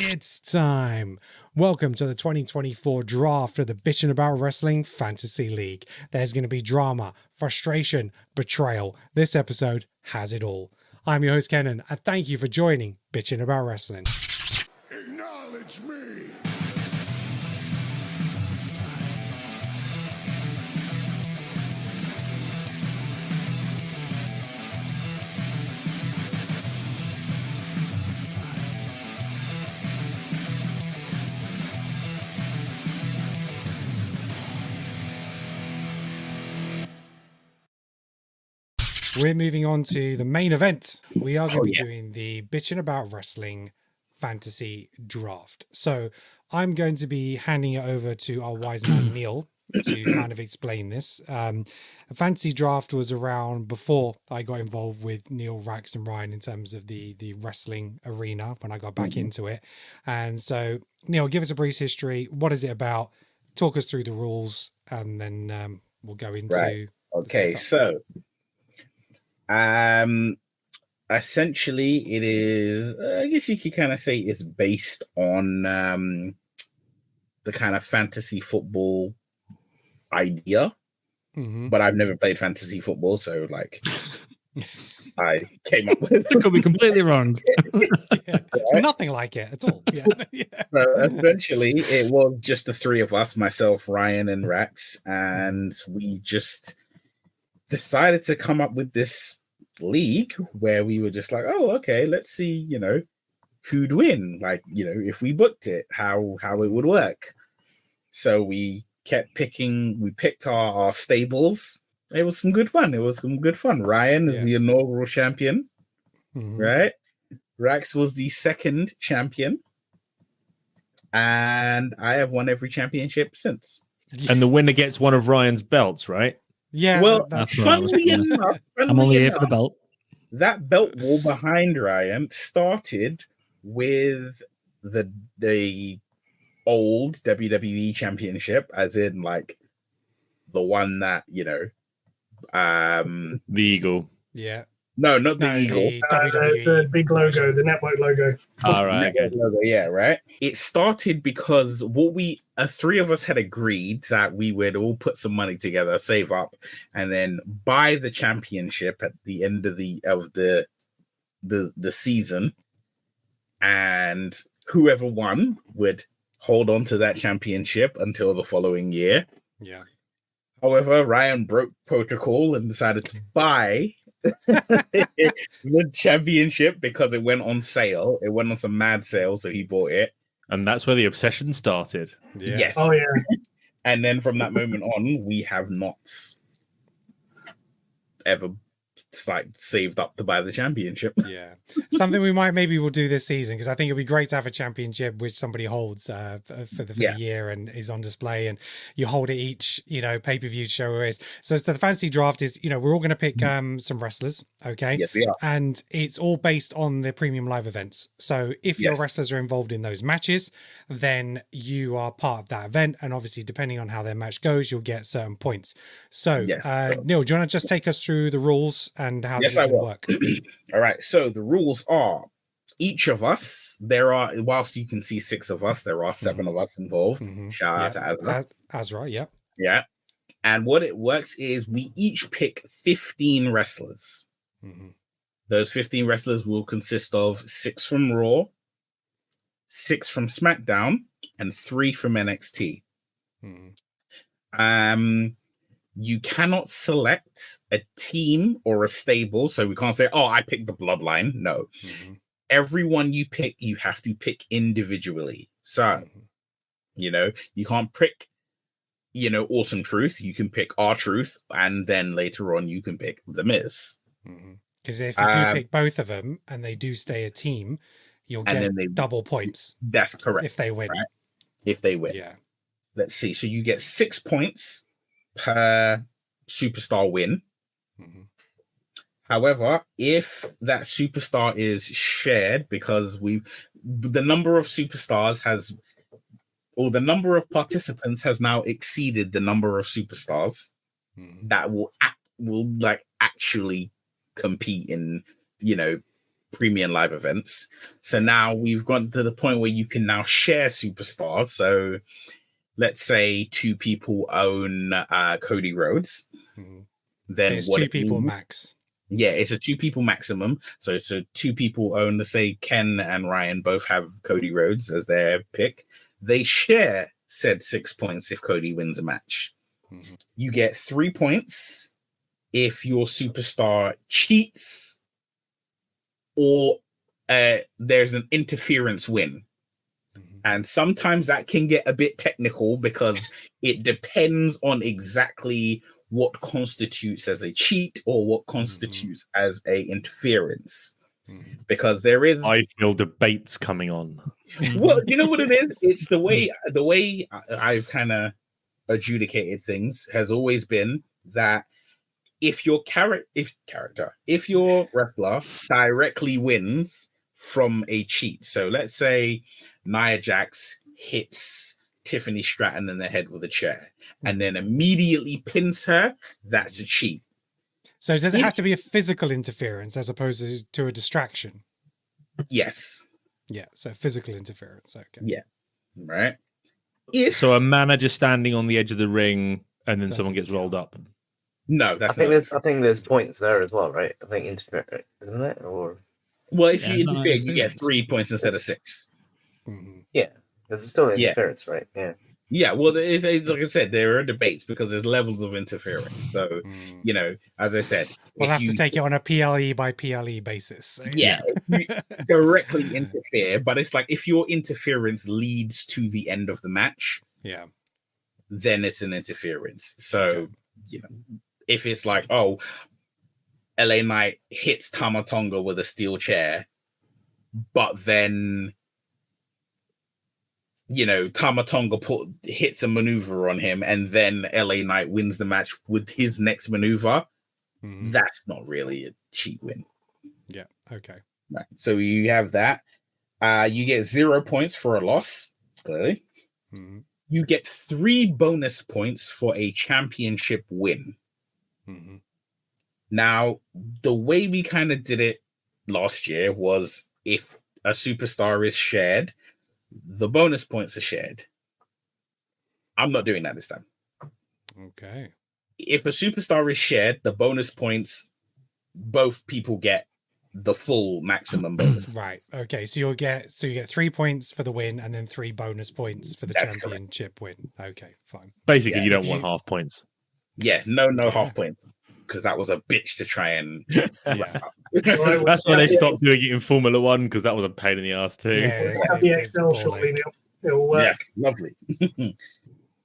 It's time. Welcome to the 2024 draft of the Bitchin' About Wrestling Fantasy League. There's going to be drama, frustration, betrayal. This episode has it all. I'm your host, Kenan, and thank you for joining Bitchin' About Wrestling. Acknowledge me. We're moving on to the main event. We are going to be doing the Bitchin' About Wrestling Fantasy Draft. So I'm going to be handing it over to our wise man, Neil, to kind of explain this. A fantasy draft was around before I got involved with Neil, Rax, and Ryan in terms of the wrestling arena when I got back into it. And so, Neil, give us a brief history. What is it about? Talk us through the rules, and then we'll go into... Right. Okay, so... essentially it is, I guess you could kind of say it's based on the kind of fantasy football idea, but I've never played fantasy football, so like I came up with it. Could be completely wrong. It's nothing like it at all. So essentially it was just the three of us, myself, Ryan, and Rax, and we just decided to come up with this league where we were just like, oh, okay, let's see, who'd win, like, if we booked it, how it would work. So we kept picking, we picked our stables. It was some good fun. Ryan is the inaugural champion, right? Rax was the second champion, and I have won every championship since. And the winner gets one of Ryan's belts, right? Yeah, well, that's funnily enough, I'm only here for the belt. That belt wall behind Ryan started with the old WWE Championship, as in like the one that the Eagle. Yeah. No, not the Eagle. The big logo, the network logo. All right. Okay. Logo, yeah, right. It started because three of us had agreed that we would all put some money together, save up, and then buy the championship at the end of the season, and whoever won would hold on to that championship until the following year. Yeah. However, Ryan broke protocol and decided to buy the championship because it went on sale. It went on some mad sale, so he bought it. And that's where the obsession started. Yeah. Yes. Oh, yeah. And then from that moment on, we have not ever saved up to buy the championship. Yeah. Something maybe we'll do this season, because I think it'd be great to have a championship which somebody holds for the year and is on display, and you hold it each, pay-per-view show is. So the fantasy draft is, we're all going to pick some wrestlers, okay? Yes, we are. And it's all based on the premium live events. So if your wrestlers are involved in those matches, then you are part of that event, and obviously depending on how their match goes, you'll get certain points. So Neil, do you want to just take us through the rules and how this will work? All right, so the rules are, each of us, whilst you can see 6 of us, there are 7 of us involved. Shout out to Azra. Yeah. And what it works is we each pick 15 wrestlers. Those 15 wrestlers will consist of 6 from Raw, 6 from Smackdown, and 3 from NXT. You cannot select a team or a stable, so we can't say, oh, I picked the Bloodline. No. Everyone you pick, you have to pick individually. So, you can't pick, Awesome Truth. You can pick R-Truth, and then later on you can pick The Miz. Because if you do pick both of them and they do stay a team, you'll get double points. That's correct. If they win. Right? If they win. Yeah. Let's see. So you get 6 points per superstar win. However, if that superstar is shared, because the number of superstars the number of participants has now exceeded the number of superstars that will actually compete in, premium live events. So now we've gotten to the point where you can now share superstars. So let's say 2 people own Cody Rhodes. Mhm. Then It's what 2 it people means- max. Yeah, it's a 2 people maximum. So 2 people own, let's say Ken and Ryan both have Cody Rhodes as their pick. They share said 6 points if Cody wins a match. Mhm. You get 3 points if your superstar cheats or there's an interference win. Mhm. And sometimes that can get a bit technical because it depends on exactly what constitutes as a cheat or what constitutes as a interference. Mhm. Because there is I feel debates coming on. well, you know what it is? It's the way I've kind of adjudicated things has always been that if your if your wrestler directly wins from a cheat, so let's say Nia Jax hits Tiffany Stratton in the head with a chair and then immediately pins her, that's a cheat. So does it have to be a physical interference as opposed to a distraction? Yes. Yeah, so physical interference. Okay. Yeah. Right. If So a manager standing on the edge of the ring and then Doesn't someone gets rolled up. no, I that's think not. I think there's points there as well, right? I think interfere, isn't it? Or Well, if Yeah, you it's not interfere, you get interference. 3 points instead of 6. Mhm. yeah, there's still Yeah. interference, right? Yeah. Yeah, well, like I said, there are debates because there's levels of interference. So, Mm. you know, as I said, We'll if have you to take it on a PLE by PLE basis. So, yeah, if you directly interfere, but it's like if your interference leads to the end of the match, Yeah. then it's an interference. So, Okay. you know, if it's like, oh, LA Knight hits Tama Tonga with a steel chair, but then you know, Tama Tonga hits a maneuver on him, and then LA Knight wins the match with his next maneuver. Mhm. That's not really a cheat win. Yeah. Okay. Right. So you have that. You get 0 points for a loss, clearly. Mhm. You get 3 bonus points for a championship win. Mhm. Now, the way we kind of did it last year was if a superstar is shared, the bonus points are shared. I'm not doing that this time. Okay. If a superstar is shared, the bonus points, both people get the full maximum bonus points. Right. Okay. So you get 3 points for the win and then 3 bonus points for the That's correct. championship win. Okay, fine. Basically, Yeah, you don't if want you- half points. Yeah, no Yeah. half points because that was a bitch to try and. Yeah. That's why they stopped doing it in Formula One because that was a pain in the ass too. Yeah. We'll It's, have the it's Excel shortly, balling. Neil. It'll work. Yes, lovely.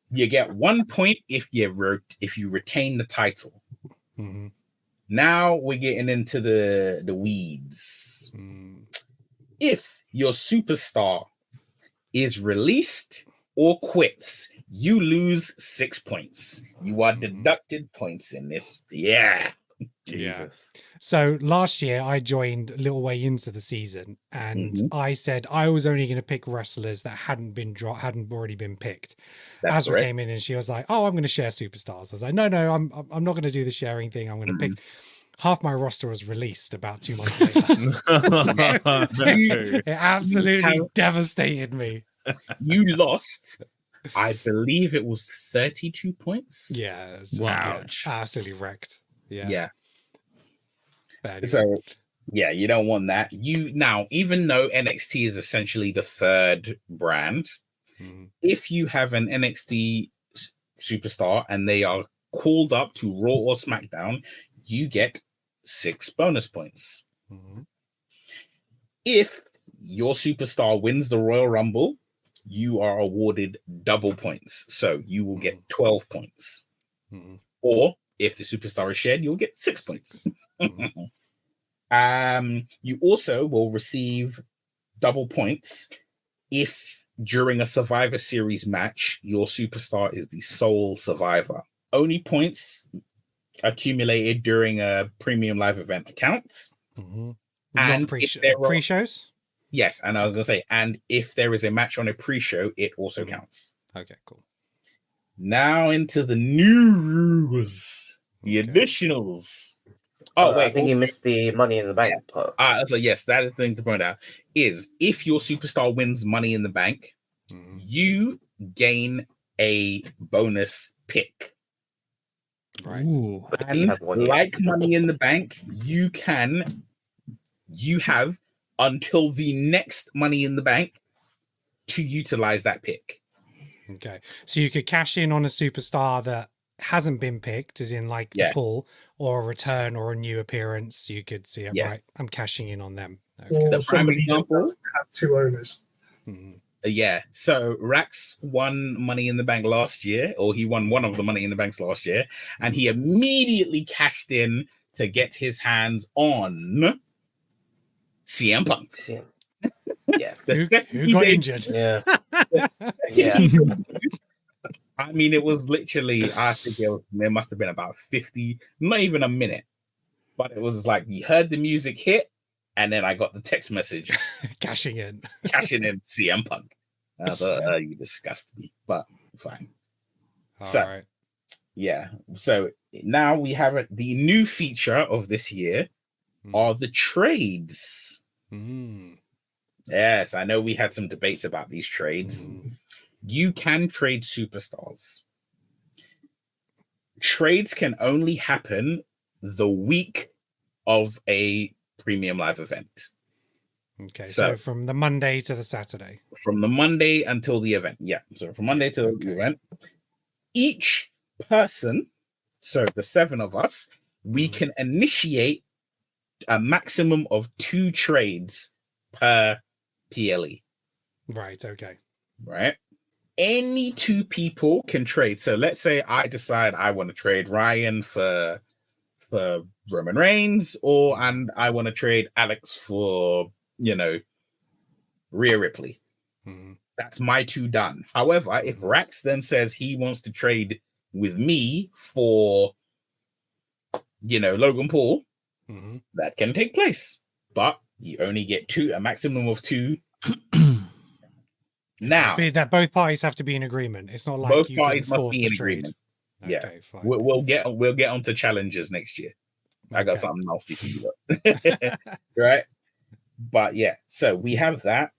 You get 1 point if you retain the title. Mhm. Now we're getting into the weeds. Mm. If your superstar is released or quits, you lose 6 points. You are deducted points in this. Yeah. Jesus. So last year I joined a little way into the season and Mhm. I said I was only going to pick wrestlers that hadn't already been picked. That's Azra correct. came in and she was like, "Oh, I'm going to share superstars." I was like, "No, I'm not going to do the sharing thing. I'm going to pick." Half my roster was released about 2 months later. It absolutely devastated me. You lost, I believe it was 32 points. Yeah, it's just, Wow. yeah, absolutely wrecked. Yeah. Yeah. But anyway. So, yeah, you don't want that. Now, even though NXT is essentially the third brand, Mhm. if you have an NXT superstar and they are called up to Raw or SmackDown, you get 6 bonus points. Mhm. If your superstar wins the Royal Rumble, you are awarded double points. So you will get 12 points. Mhm. Or if the superstar is shared, you'll get 6 points. Mhm. You also will receive double points if during a Survivor Series match, your superstar is the sole survivor. Only points accumulated during a premium live event accounts. Mhm. And Not if there are- pre-shows? Yes, and I was going to say, and if there is a match on a pre-show, it also counts. Okay, cool. Now into the new rules, the Okay. additionals. Oh, I wait. think you missed the Money in the Bank part. So yes, that is the thing to point out. Is if your superstar wins Money in the Bank, you gain a bonus pick. Right. Ooh. But if you And have one, like Money in the Bank, you have until the next Money in the Bank to utilize that pick. Okay. So you could cash in on a superstar that hasn't been picked, as in like the pull or a return or a new appearance. You could see it, right? I'm cashing in on them. Okay. Or The prime somebody that example, does have two owners. So Rax won Money in the Bank last year, or he won one of the Money in the Banks last year, and he immediately cashed in to get his hands on CM Punk. Yeah. Who got injured? Yeah. Yeah. I mean, it was literally, I think there must have been about 50, not even a minute, but it was like you heard the music hit, and then I got the text message. Cashing in CM Punk. I thought, you disgust me, but fine. Right. Yeah. So now we have the new feature of this year are the trades. Yes, I know we had some debates about these trades. You can trade superstars. Trades can only happen the week of a premium live event. Okay, so from the Monday to the Saturday. From the Monday until the event. Yeah. So from Monday to the event. Each person, so the 7 of us, we can initiate a maximum of 2 trades per PLE. Right, okay. Right? Any 2 people can trade. So let's say I decide I want to trade Ryan for Roman Reigns, and I want to trade Alex for, Rhea Ripley. That's my 2 done. However, if Rax then says he wants to trade with me for, Logan Paul, that can take place. But you only get 2, a maximum of 2. Now, that both parties have to be in agreement. It's not like both you parties can must force be the in trade. agreement. Okay, Yeah, fine. we'll get onto challenges next year. I got something nasty for you, right? But yeah, so we have that.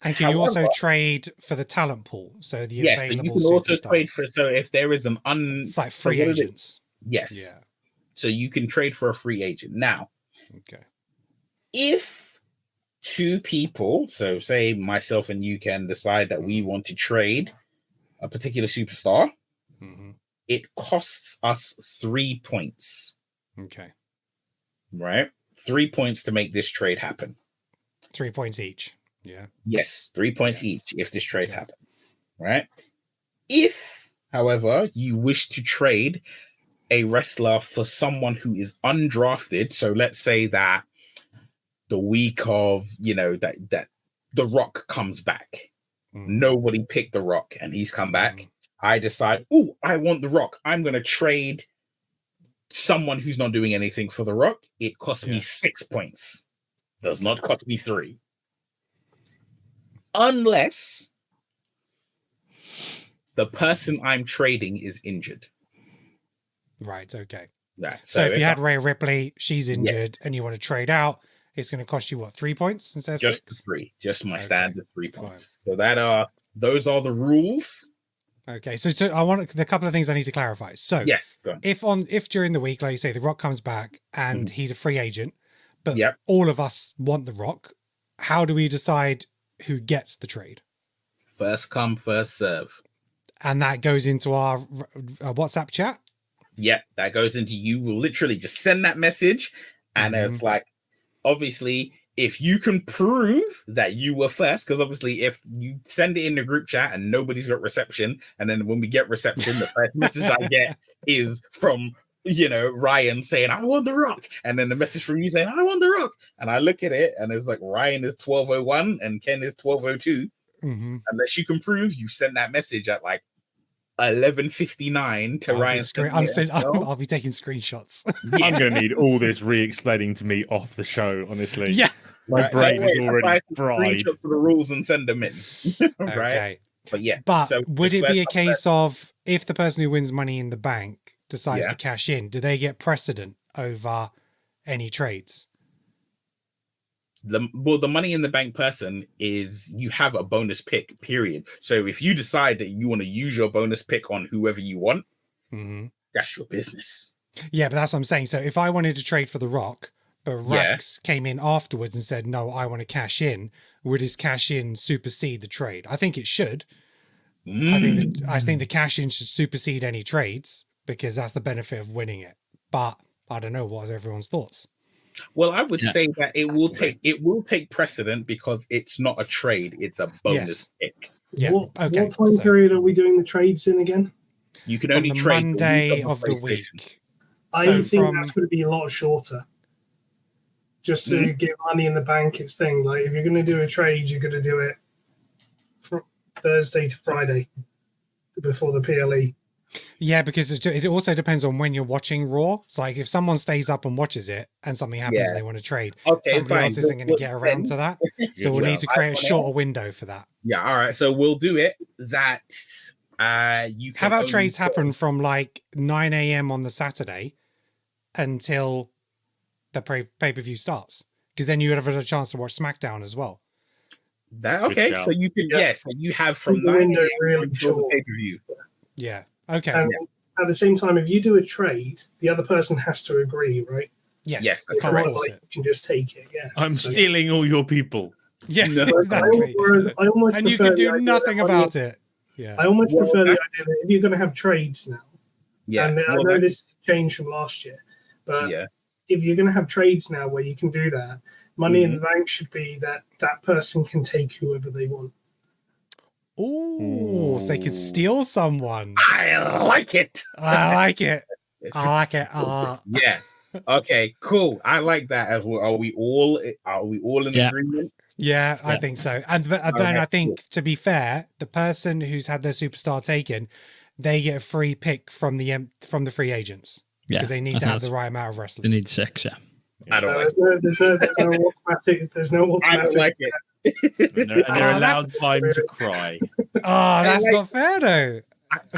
And can you also trade for the talent pool? So the available so you can also superstars. trade for, so if there is an like free agents. Yes. Yeah. So you can trade for a free agent. Now, if 2 people, so say myself and you, can decide that we want to trade a particular superstar, it costs us 3 points. Okay. Right? 3 points to make this trade happen. 3 points each. Yeah. Yes, 3 points each if this trade happens. Right? If, however, you wish to trade a wrestler for someone who is undrafted, so let's say that the week of, that The Rock comes back. Nobody picked The Rock and he's come back. I decide, I want The Rock. I'm going to trade someone who's not doing anything for The Rock. It costs me 6 points. Does not cost me 3. Unless the person I'm trading is injured. Right, okay. Yeah, so if you had Rhea Ripley, she's injured, and you want to trade out, it's going to cost you, 3 points instead of just 6? 3. Just my standard 3 points. Fine. So those are the rules. Okay, so I want a couple of things I need to clarify. So if during the week, like you say, The Rock comes back and he's a free agent, but all of us want The Rock, how do we decide who gets the trade? First come, first serve. And that goes into our WhatsApp chat? Yep, that goes into, you will literally just send that message, and it's like, obviously, if you can prove that you were first, because obviously if you send it in the group chat and nobody's got reception, and then when we get reception, the first message I get is from, Ryan saying, I want The Rock. And then the message from you saying, I want The Rock. And I look at it and it's like, Ryan is 1201 and Ken is 1202. Unless you can prove you sent that message at like 11:59 to Ryan. I'll be taking screenshots. I'm going to need all this re-explaining to me off the show, honestly. Yeah. My brain is already fried. Screenshots for the rules and send them in. Right? Okay. But would it be a case of, if the person who wins Money in the Bank decides to cash in, do they get precedent over any trades. The money in the bank person is you have a bonus pick, period. So if you decide that you want to use your bonus pick on whoever you want, that's your business. Yeah, but that's what I'm saying. So if I wanted to trade for The Rock, but Yeah. Rax came in afterwards and said, no, I want to cash in, would his cash in supersede the trade? I think it should. I think the cash in should supersede any trades because that's the benefit of winning it. But I don't know, what are everyone's thoughts? Well, I would say that it will take precedent because it's not a trade; it's a bonus pick. Yeah. What time period are we doing the trades in again? You can from only the trade Monday the week of the week. I So think that's going to be a lot shorter. Just to get money in the bank, it's thing. Like if you're going to do a trade, you're going to do it from Thursday to Friday before the PLE. Yeah, because it also depends on when you're watching Raw. It's like if someone stays up and watches it and something happens, they want to trade. Somebody else isn't going to get around to that. So we'll need to create a shorter window for that. Yeah, all right. So we'll do it that you can. How about trades happen from like 9 a.m. on the Saturday until the pay-per-view starts? Because then you would have a chance to watch Smackdown as well. So you can so you have from 9 a.m. until the pay-per-view. Yeah. Okay. And at the same time, if you do a trade, the other person has to agree, right? Yes. It's not like you can just take it. Yeah. I'm stealing all your people. Yeah, exactly. I almost and you can do nothing about it. Yeah. I almost prefer the idea that if you're going to have trades now, and I know this has changed from last year, but if you're going to have trades now where you can do that, money in the bank should be that person can take whoever they want. Ooh, so they could steal someone. I like it. I like it. Yeah. Okay, cool. I like that as well. Are we all in agreement? Yeah, I think so. And then I think, to be fair, the person who's had their superstar taken, they get a free pick from the free agents because they need to have the right amount of wrestlers. They need 6, yeah. I don't like it. There's no automatic. I don't like it. And they're allowed time to cry. Oh, that's not fair though.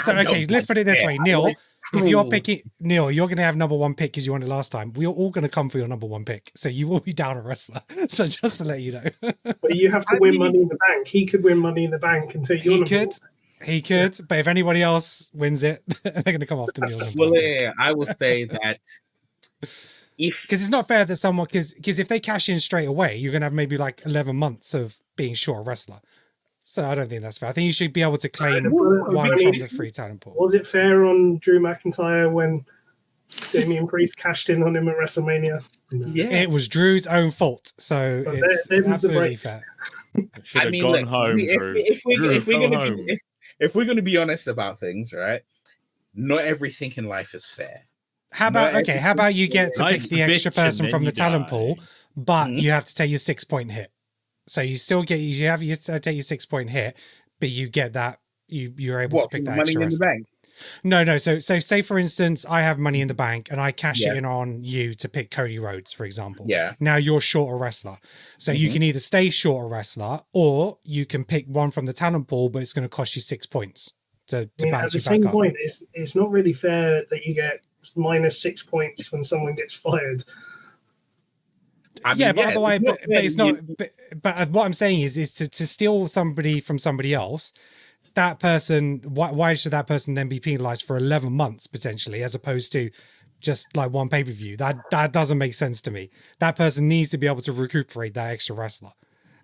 So okay, let's put it this way, Neil. If you're picking Neil, you're going to have number one pick because you won it last time. We're all going to come for your number one pick, so you will be down a wrestler. So just to let you know, but you have to win money in the bank. He could win money in the bank until you. He could, but if anybody else wins it, they're going to come after Neil. Well, yeah, I will say that because it's not fair that someone because if they cash in straight away, you're going to have maybe like 11 months of being short a wrestler. So I don't think that's fair. I think you should be able to claim one from the free talent pool. Was it fair on Drew McIntyre when Damian Priest cashed in on him at WrestleMania? No. Yeah, it was Drew's own fault. So it's absolutely fair. I mean, gone home, if we're going to be honest about things, right? Not everything in life is fair. How about you get to pick the extra person from the talent pool, but you have to take your 6-point hit. So you still get you take your 6-point hit, but you get that you're able to pick that money extra in the bank. No. So say for instance, I have money in the bank and I cash it in on you to pick Cody Rhodes, for example. Yeah. Now you're short a wrestler, so you can either stay short a wrestler or you can pick one from the talent pool, but it's going to cost you 6 points to bounce you back up. At the same point, it's not really fair that you get minus 6 points when someone gets fired. But otherwise, but it's not. But what I'm saying is to steal somebody from somebody else. That person, why should that person then be penalized for 11 months potentially, as opposed to just like one pay-per-view? That doesn't make sense to me. That person needs to be able to recuperate that extra wrestler,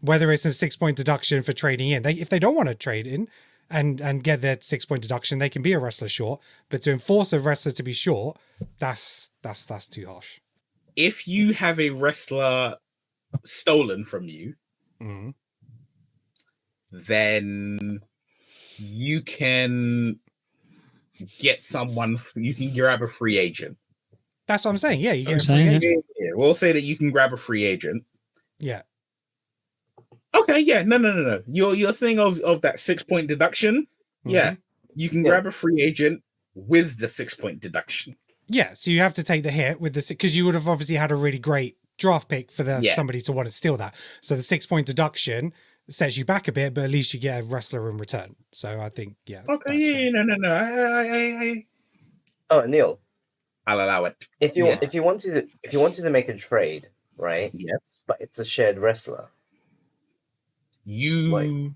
whether it's a 6-point deduction for trading in. If they don't want to trade in and get their 6-point deduction, they can be a wrestler short. But to enforce a wrestler to be short, that's too harsh. If you have a wrestler stolen from you, then you can get someone. You can grab a free agent. That's what I'm saying. Yeah, you get a free agent. Yeah, we'll say that you can grab a free agent. Yeah. Okay. Yeah. No. Your thing of that 6-point deduction. Yeah, you can grab a free agent with the 6-point deduction. Yeah, so you have to take the hit with this because you would have obviously had a really great draft pick for somebody to want to steal that. So the 6-point deduction sets you back a bit, but at least you get a wrestler in return. So I think, Okay, no. Oh, Neil, I'll allow it. If you wanted to make a trade, right? Yes. But it's a shared wrestler. You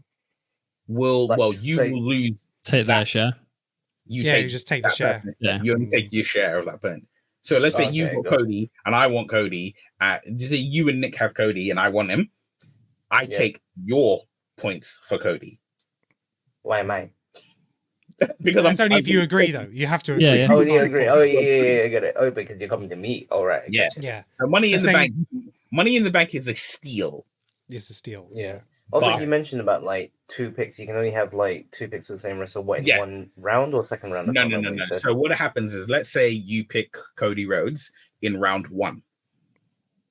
will lose. Take their share. You just take the share. Yeah. You only take your share of that point. So let's say you've got Cody and I want Cody. Just say you and Nick have Cody and I want him. I take your points for Cody. Why am I? Because that's only if you agree, though. You have to agree. Yeah. Oh, you agree. Oh, yeah, I get it. Oh, because you're coming to me. All right. Yeah. So Money in the Bank is a steal. It's a steal. Yeah. Also, you mentioned about like 2 picks. You can only have like 2 picks of the same wrestler. What, in one round or second round? No. So what happens is, let's say you pick Cody Rhodes in round 1.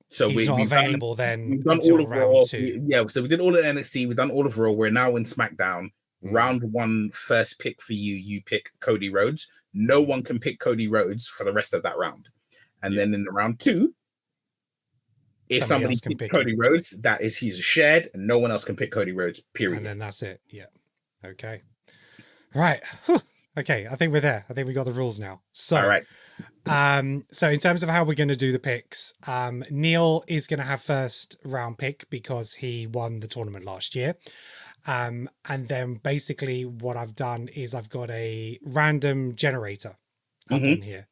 So he's not available then. We've done all of Raw. So we did all of NXT. We've done all of Raw. We're now in SmackDown. Round 1, first pick for you. You pick Cody Rhodes. No one can pick Cody Rhodes for the rest of that round. And then in the round 2, if somebody picks Cody Rhodes, he's shared, and no one else can pick Cody Rhodes. Period. And then that's it. Yeah. Okay. Right. Whew. Okay. I think we're there. I think we got the rules now. So, all right. So in terms of how we're going to do the picks, Neil is going to have first round pick because he won the tournament last year. And then basically what I've done is I've got a random generator up on here.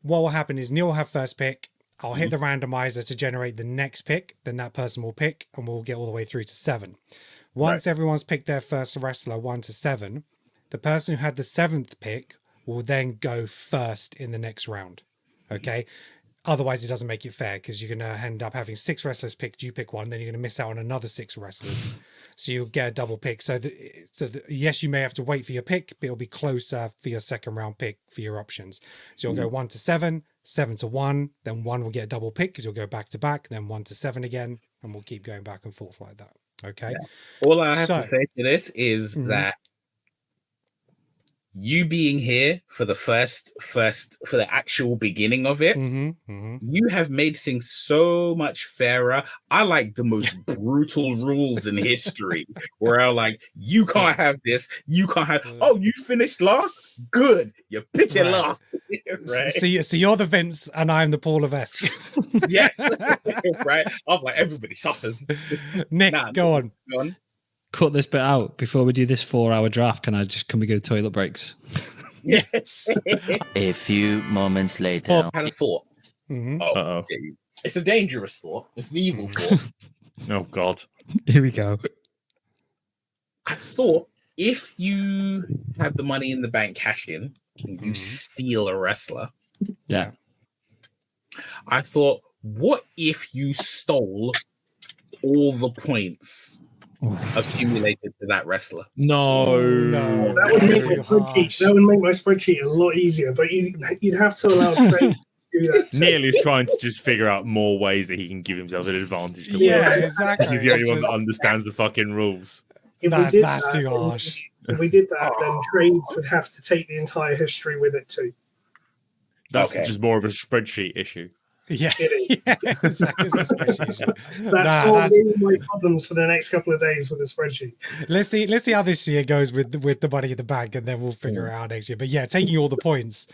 What will happen is Neil will have first pick. I'll hit the randomizer to generate the next pick. Then that person will pick and we'll get all the way through to 7. Once everyone's picked their first wrestler, 1 to 7, the person who had the 7th pick will then go first in the next round. Okay. Otherwise, it doesn't make it fair because you're going to end up having 6 wrestlers picked. You pick one, then you're going to miss out on another 6 wrestlers. So you'll get a double pick. So, yes, you may have to wait for your pick, but it'll be closer for your second round pick for your options. So you'll go 1 to 7, 7 to 1, then 1 will get a double pick because you'll go back to back, then 1 to 7 again, and we'll keep going back and forth like that. Okay. Yeah. All I have to say to this is that you being here for the first for the actual beginning of it, you have made things so much fairer. I like the most brutal rules in history where I'm like, you can't have this, you can't have, you finished last? Good. You're picking last. Right. So you're the Vince and I'm the Paul Levesque. Yes. Right. I'm like, everybody suffers. Nick, go on. Cut this bit out before we do this 4-hour draft. Can we go toilet breaks? Yes. A few moments later. I had a thought. It's a dangerous thought. It's an evil thought. Oh God. Here we go. I thought if you have the Money in the Bank cash in and you steal a wrestler. Yeah. I thought, what if you stole all the points accumulated to that wrestler? No. That would make my spreadsheet a lot easier, but you'd have to allow trade to do that. Neil is trying to just figure out more ways that he can give himself an advantage to win. Exactly. He's the only one that understands the fucking rules. That's too harsh. If we did that, then trades would have to take the entire history with it too. That's just more of a spreadsheet issue. Yeah, it is. It's a spreadsheet issue. That's solving my problems for the next couple of days with the spreadsheet. Let's see how this year goes with the Money in the Bank, and then we'll figure it out next year. But yeah, taking all the points.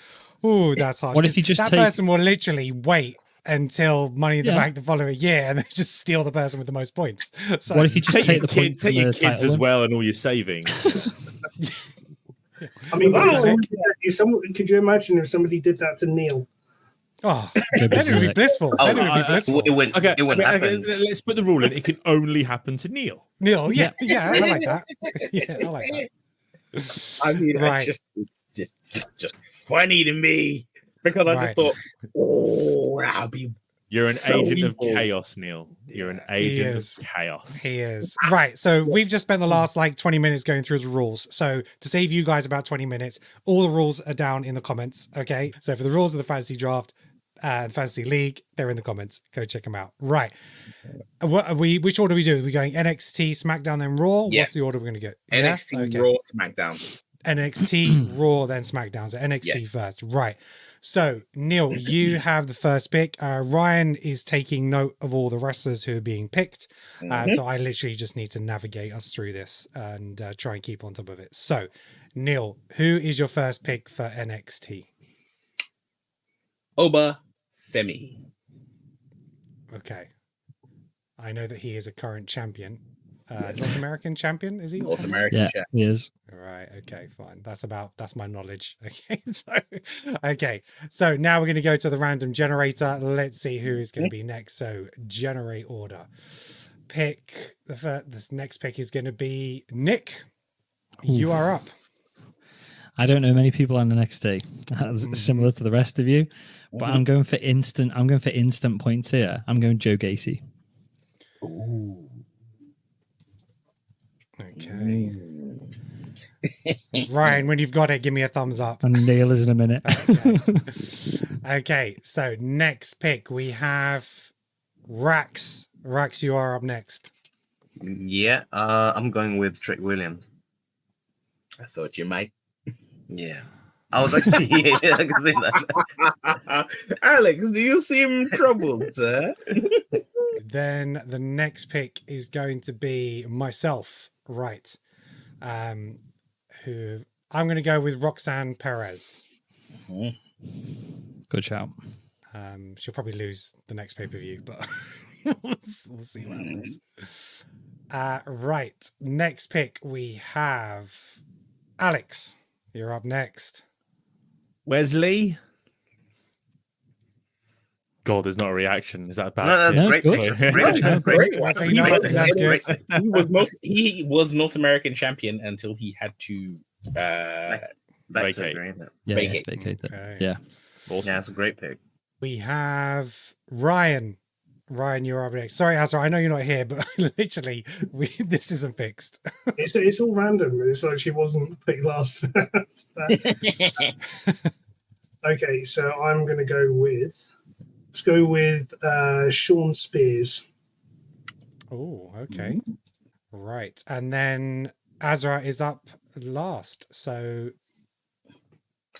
Ooh, that's harsh. What if you just person will literally wait until Money in the Bank the following year and then just steal the person with the most points? So, what if you just take the points? Take your kids as well and all your savings. I mean, could you imagine if somebody did that to Neil? Oh, that would be blissful. That would be blissful. It wouldn't happen. Let's put the rule in. It can only happen to Neil. Neil, yeah, I like that. Yeah, I like that. I mean, it's just funny to me because I just thought, that'd be. You're an agent of chaos, Neil. You're an agent of chaos. He is. Right. So we've just spent the last 20 minutes going through the rules. So to save you guys about 20 minutes, all the rules are down in the comments. Okay. So for the rules of the fantasy draft, fantasy league, they're in the comments. Go check them out. Right. Which order are we doing? Are we going NXT, SmackDown, then Raw? Yes. What's the order we're going to get? NXT, Raw, SmackDown. NXT, Raw, then SmackDown. So NXT first. Right. So, Neil, you have the first pick. Ryan is taking note of all the wrestlers who are being picked. So I literally just need to navigate us through this and try and keep on top of it. So, Neil, who is your first pick for NXT? Oba Femi. Okay. I know that he is a current champion. North American champion, is he? North American Yeah, champion. he is. Right. Okay. Fine. That's my knowledge. Okay. So now we're going to go to the random generator. Let's see who is going to be next. So generate order. Pick this next pick is going to be Nick. You are up. I don't know many people on the next day. Similar to the rest of you, but I'm going for instant. I'm going for instant points here. I'm going Joe Gacy. Ooh. Okay. Ryan, when you've got it, give me a thumbs up. And nail is in a minute. Okay, so next pick we have Rax. Rax, you are up next. Yeah, I'm going with Trick Williams. I thought you might. Yeah. I was actually, yeah, I can see that. Alex, do you seem troubled, sir? Then the next pick is going to be myself, right? Who I'm going to go with Roxanne Perez. Good shout. She'll probably lose the next pay-per-view, but we'll see what happens. Right, next pick we have Alex. You're up next. Wesley. God, there's not a reaction. Is that a bad? No, that's No, great. it's Pick. good. That's great. I think that's good. He was North American champion until he had to Back Vacate. surgery, isn't it? Yeah, Vacate. vacate it. Okay. Yeah. Awesome. Yeah, it's a great pick. We have Ryan. Ryan, you're up next. Sorry, Azra, I know you're not here, but literally, this isn't fixed. It's all random. It's like she wasn't picked last. Okay, so I'm going to go with. Let's go with Sean Spears. Oh, okay. Right. And then Azra is up last. So,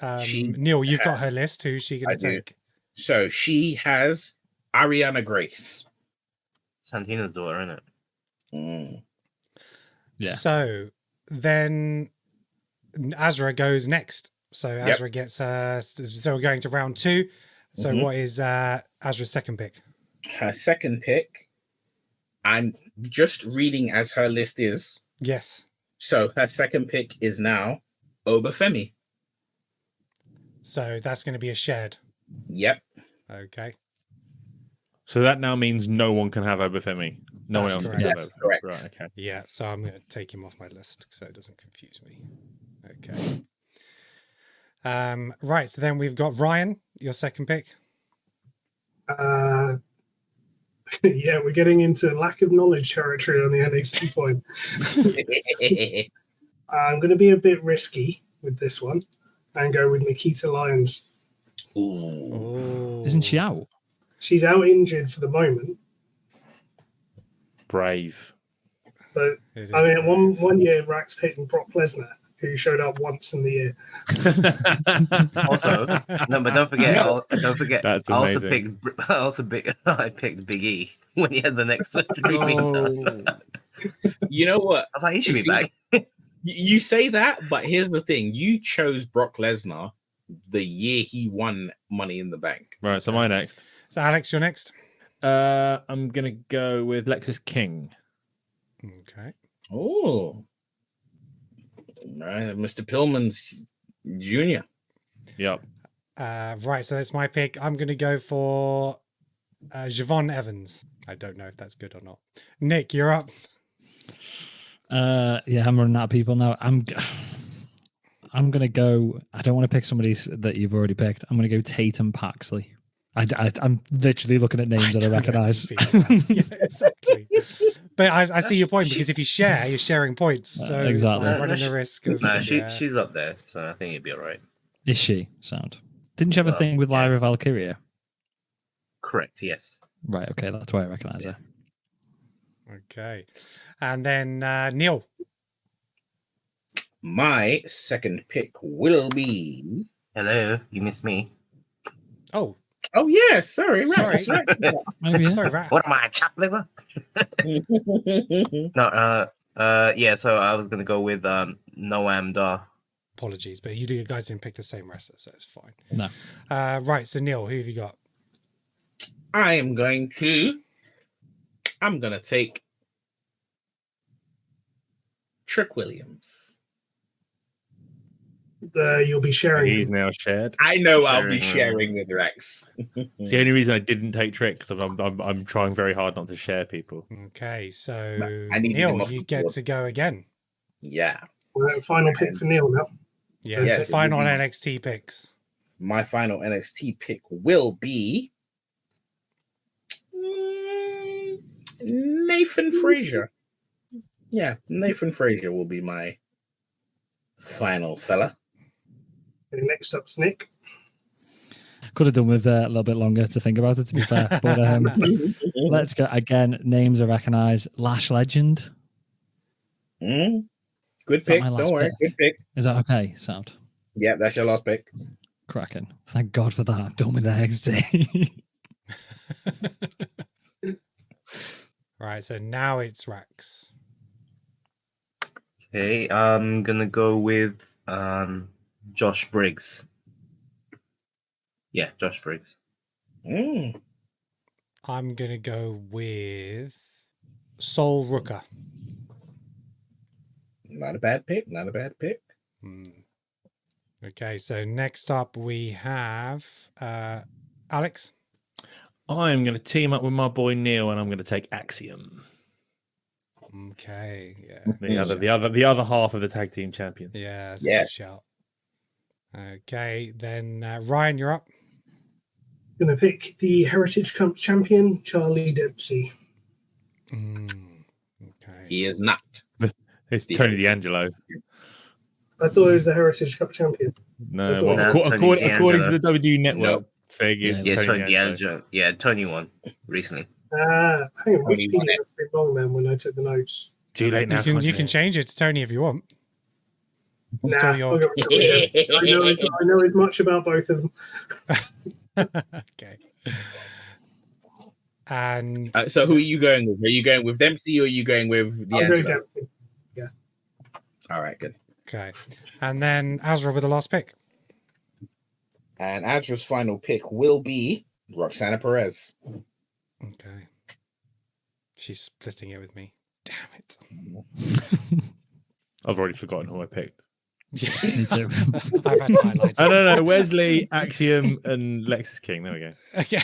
Neil, you've got her list. Who's she going to take? So she has Ariana Grace. Santina's daughter, isn't it? Yeah. So then Azra goes next. So Azra gets so we're going to round 2. So what is Azra's second pick? Her second pick, I'm just reading as her list is. Yes. So her second pick is now Obafemi. So that's going to be a shared. Yep. Okay. So that now means no one can have Obafemi. No That's one else correct. can have That's Obafemi. correct. Right, okay. Yeah. So I'm going to take him off my list so it doesn't confuse me. Okay. Right. So then we've got Ryan, your second pick. Yeah, we're getting into lack of knowledge territory on the NXT point. I'm going to be a bit risky with this one and go with Nikita Lyons. Ooh. Isn't she out? She's out injured for the moment, Brave. but I mean, one year Rax picked Brock Lesnar, who showed up once in the year. Also, no, but don't forget. That's I amazing. I picked Big E when he had the next surgery. You know what? I was like, he should be back. You say that, but here's the thing. You chose Brock Lesnar the year he won Money in the Bank. Right, so my next. So Alex, you're next. I'm gonna go with Lexis King. Okay. Oh. Right, Mr. Pillman's Jr. Yep. Right, so that's my pick. I'm going to go for Javon Evans. I don't know if that's good or not. Nick, you're up. Yeah, I'm running out of people now. I'm gonna go. I don't want to pick somebody that you've already picked. I'm gonna go Tatum Paxley. I'm literally looking at names that I recognize. Yeah, exactly. But I see your point, because if you share, you're sharing points. So exactly. it's like running the risk of. She's up there, so I think it'd be all right. Is she? Sound. Didn't you have a thing with Lyra Valkyria? Correct. Yes. Right. Okay, that's why I recognize her. Okay, and then Neil. My second pick will be. Hello, you missed me. Oh, yeah, sorry. Sorry. Oh, yeah. sorry, Rat. What am I, chopped liver? No, yeah. So I was gonna go with Noam Dar. apologies, but you guys didn't pick the same wrestler, so it's fine. No. Right, so Neil, who have you got? I'm gonna take Trick Williams. You'll be sharing. He's now shared. I know I'll be sharing with Rex. It's the only reason I didn't take Trick because I'm trying very hard not to share people. Okay, so Neil, you get to go again. Yeah. Final pick for Neil now. Yeah, yes, so final NXT picks. My final NXT pick will be Nathan Frazier. Yeah, Nathan Frazier will be my final fella. Okay, next up's Nick. Could have done with a little bit longer to think about it, to be fair. But let's go again. Names I recognise. Lash Legend. Good pick. Don't worry. Good pick. Is that okay? Sound. Yeah, that's your last pick. Cracking. Thank God for that. I'm done with the NXT. Right, so now it's Rex. Okay, I'm gonna go with Josh Briggs. Yeah, Josh Briggs. I'm gonna go with Sol Rooker. Not a bad pick. Not a bad pick. Okay, so next up we have Alex. I'm going to team up with my boy Neil, and I'm going to take Axiom. Okay, yeah. The other half of the tag team champions. Yeah, that's a good shout. Okay, then Ryan, you're up. Gonna pick the Heritage Cup champion, Charlie Dempsey. Okay. He is not. It's Tony D'Angelo. I thought he was the Heritage Cup champion. No, according to the WWE Network thing, it's Tony D'Angelo. Yeah, Tony won recently. I think it was pretty wrong then when I took the notes. Too late now. You can change it to Tony if you want. I know as much about both of them. Okay. And so who are you going with? Are you going with Dempsey or are you going with D'Angelo? I'll go Dempsey. Yeah. All right, good. Okay. And then Azra with the last pick. And Azra's final pick will be Roxana Perez. Okay. She's splitting it with me. Damn it. I've already forgotten who I picked. Yeah, me too. I've had highlights. I don't know. Wesley, Axiom, and Lexus King. There we go. Okay.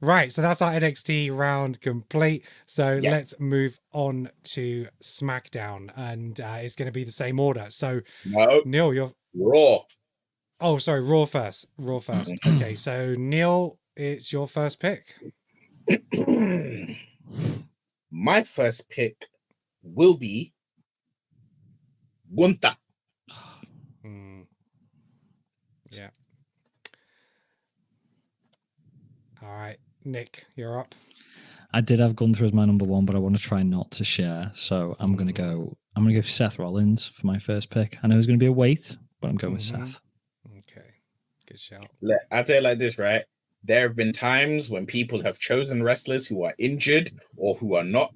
Right. So that's our NXT round complete. So let's move on to SmackDown. And it's going to be the same order. So, Neil, you're Raw. Oh, sorry. Raw first. Okay. So, Neil, it's your first pick. My first pick will be Gunther. Yeah. All right, Nick, you're up. I did have Gunther as my number one, but I want to try not to share. So I'm gonna go Seth Rollins for my first pick. I know it's gonna be a wait, but I'm going with Seth. Okay, good shout. I'll tell you like this, right? There have been times when people have chosen wrestlers who are injured or who are not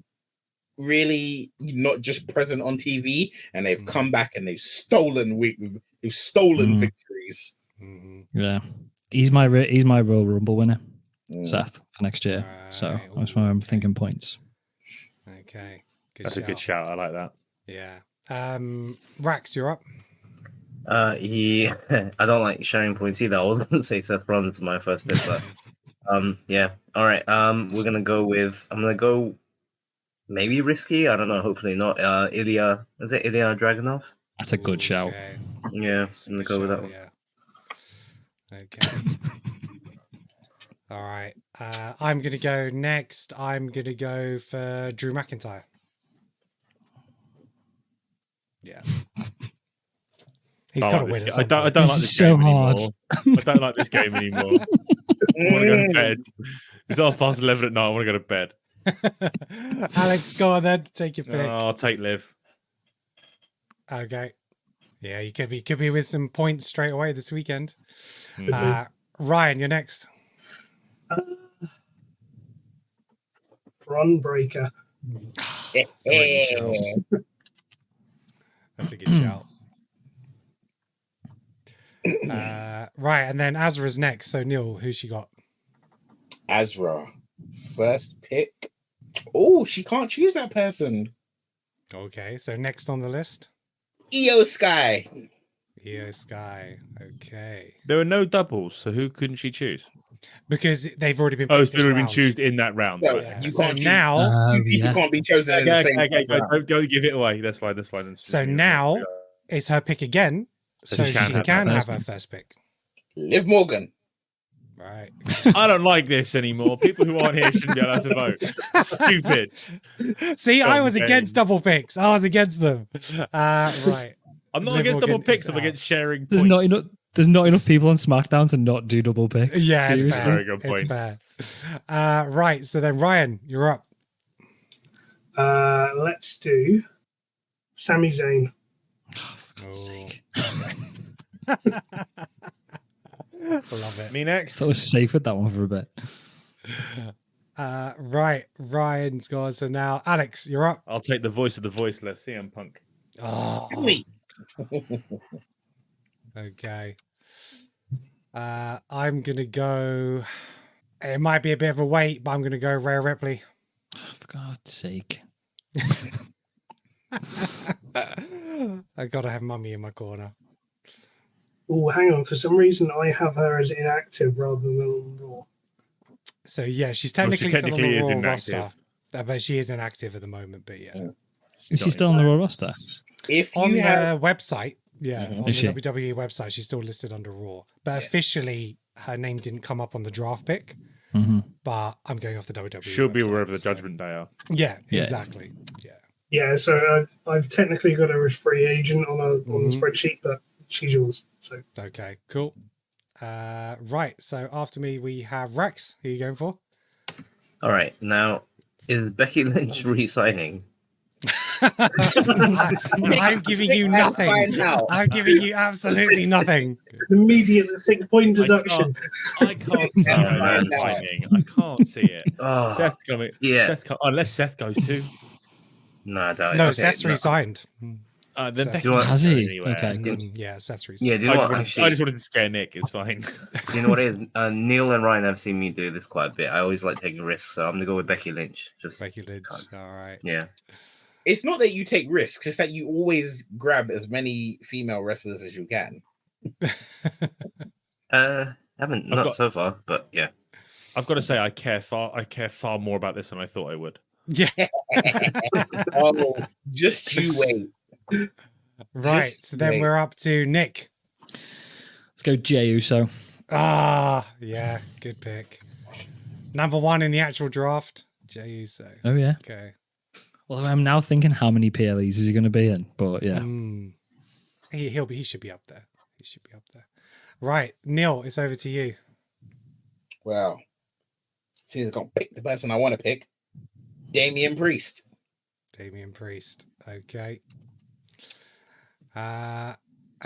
just present on TV, and they've come back and they've stolen victories. Yeah, he's my Royal Rumble winner, Seth, for next year. So that's why I'm thinking points. Okay, that's a good shout. I like that. Yeah. Rax, you're up. I don't like sharing points either. I was going to say Seth Rollins my first pick, but yeah. All right. I'm gonna go maybe risky. I don't know. Hopefully not. Ilya Dragunov? That's a good shout. Yeah, I'm gonna go with that one. Yeah. Okay. All right. I'm gonna go next. I'm gonna go for Drew McIntyre. Yeah. He's got to win it. I don't like this game anymore. I don't like this game anymore. I want to go to bed. It's 11:30 at night. I want to go to bed. Alex, go on then. Take your pick. I'll take Liv. Okay. Yeah, you could be with some points straight away this weekend. Ryan, you're next. Ron Breaker. That's a good shout. Right, and then Azra's next. So Neil, who she got? Azra, first pick. Oh, she can't choose that person. Okay, so next on the list, Io Sky. Io Sky. Okay, There were no doubles, so who couldn't she choose? because they've already been. Oh, picked it's already been this chosen in that round. So, right. Yeah, you so can't choose. now, Two people can't be chosen in the same round. Don't give it away. That's fine. so now it's her pick again, so she can have her first pick. Liv Morgan. Right. I don't like this anymore. People who aren't here shouldn't be allowed to vote. Stupid. See, I was game. against double picks. I was against them. Right. I'm not Liv against Morgan double picks. is I'm against sharing. There's points. not enough. There's not enough people on SmackDown to not do double picks. Yeah, it's Seriously. fair. Very good point. It's fair. Right. So then, Ryan, you're up. Let's do Sami Zayn. For God's sake. Love it. Me next. I was safe with that one for a bit. Right. Ryan's gone. So now, Alex, you're up. I'll take the voice of the voiceless, CM Punk. Oh, Wait. okay. I'm going to go. It might be a bit of a wait, but I'm going to go Rhea Ripley. For God's sake. I got to have Mummy in my corner. Oh, hang on. For some reason, I have her as inactive rather than on Raw. So, yeah, she's Well, she technically still on the technically is Raw inactive. roster. But she is inactive at the moment, but yeah. Is she still on the Raw roster? If On you the have, website, yeah, on the Is she? WWE website, she's still listed under Raw. But officially, her name didn't come up on the draft pick. Mm-hmm. But I'm going off the WWE. She'll be website, wherever the so- Judgment Day are. Yeah, Yeah. exactly. Yeah. Yeah, so I've technically got her as free agent on the spreadsheet, but she's yours. So Okay, cool. Right, so after me, we have Rex. Who are you going for? All right, now is Becky Lynch re-signing? I'm giving you nothing. Find out. I'm giving you absolutely nothing. immediate 6-point deduction. I can't see Oh, her man. signing. I can't see it. Oh, Seth's coming. yeah. Unless Seth goes too. No, I doubt it. No, Okay, Seth's no. resigned. Then Seth. Becky Do you want- can't Has go he? anywhere. Okay. Yeah, Seth's Yeah, resigned. do you know what? I Actually, just wanted to scare Nick. It's fine. do you know what it is? Neil and Ryan have seen me do this quite a bit. I always like taking risks, so I'm gonna go with Becky Lynch. Just Becky Lynch. because. All right. Yeah. it's not that you take risks; it's that you always grab as many female wrestlers as you can. Haven't I've not got- so far, but yeah. I've got to say, I care far more about this than I thought I would. Yeah. Oh, just you wait. Right. Just So then wait. we're up to Nick. Let's go Jey Uso. Ah, yeah, good pick. Number one in the actual draft, Jey Uso. Oh, yeah. Okay. Although I'm now thinking how many PLEs is he going to be in? But yeah. He should be up there. He should be up there. Right, Neil, it's over to you. Well, since I'm gonna pick the person I want to pick, Damian Priest. Damian Priest. Okay.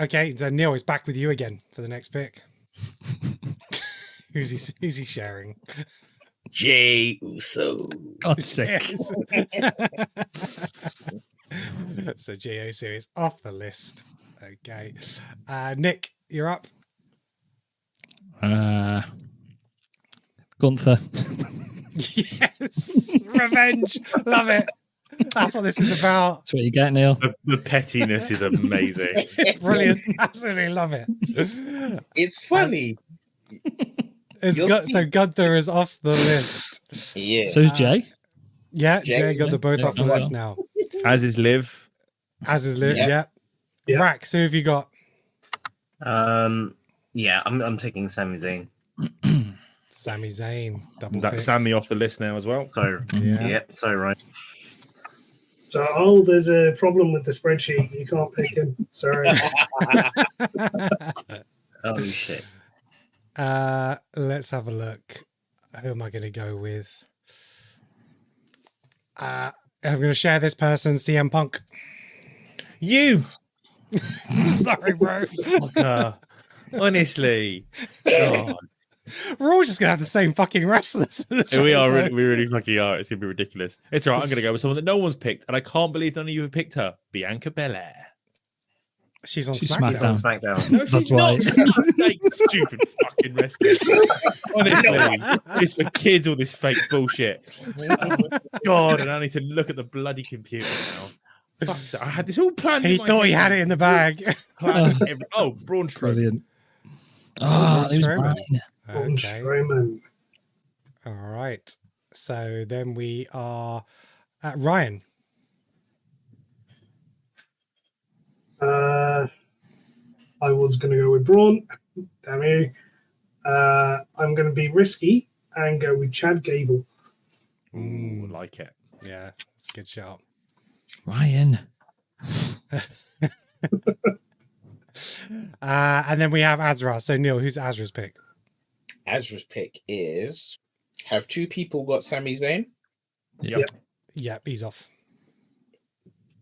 Okay, so Neil is back with you again for the next pick. Who's he sharing? Jey Uso. God's sake. So Jey Uso is off the list. Okay. Nick, you're up. Gunther. Yes. Revenge. Love it. That's what this is about. That's what you get, Neil. The pettiness is amazing. Brilliant. Absolutely love it. It's funny. You'll see. So Gunther is off the list. Yeah. So's Jay. Yeah, Jey, Jay got the both yeah, off the well. list now. As is Liv. As is Liv. Yep. Yeah. Yep. Rax, who have you got? Yeah, I'm taking Sami Zayn. Sami Zayn. Double That's pick. Sammy off the list now as well. So Yeah. yeah, sorry, Ryan. So, there's a problem with the spreadsheet. You can't pick him. Sorry. Oh shit. Let's have a look. Who am I going to go with? I'm going to share this person, CM Punk. You. Sorry, bro. Honestly. God. We're all just going to have the same fucking wrestlers. This We are. episode. We really fucking are. It's gonna be ridiculous. It's all right. I'm gonna go with someone that no one's picked, and I can't believe none of you have picked her. Bianca Belair. She's on She's SmackDown. SmackDown. No, That's she's why. not. For God's sake, stupid fucking wrestler. Honestly, it's for kids, all this fake bullshit. God, and I need to look at the bloody computer now. Fuck's sake, I had this all planned. He in my thought he head. had it in the bag. Planned Braun Strowman. Brilliant. Braun it was Strowman. mine. Braun Okay. Strowman. All right. So then we are at Ryan. I was going to go with Braun. Damn you. I'm going to be risky and go with Chad Gable. Ooh, like it. Yeah, it's a good shout. Ryan. And then we have Azra. So Neil, who's Azra's pick? Azra's pick is, have two people got Sami Zayn? Yep. Yep, he's off.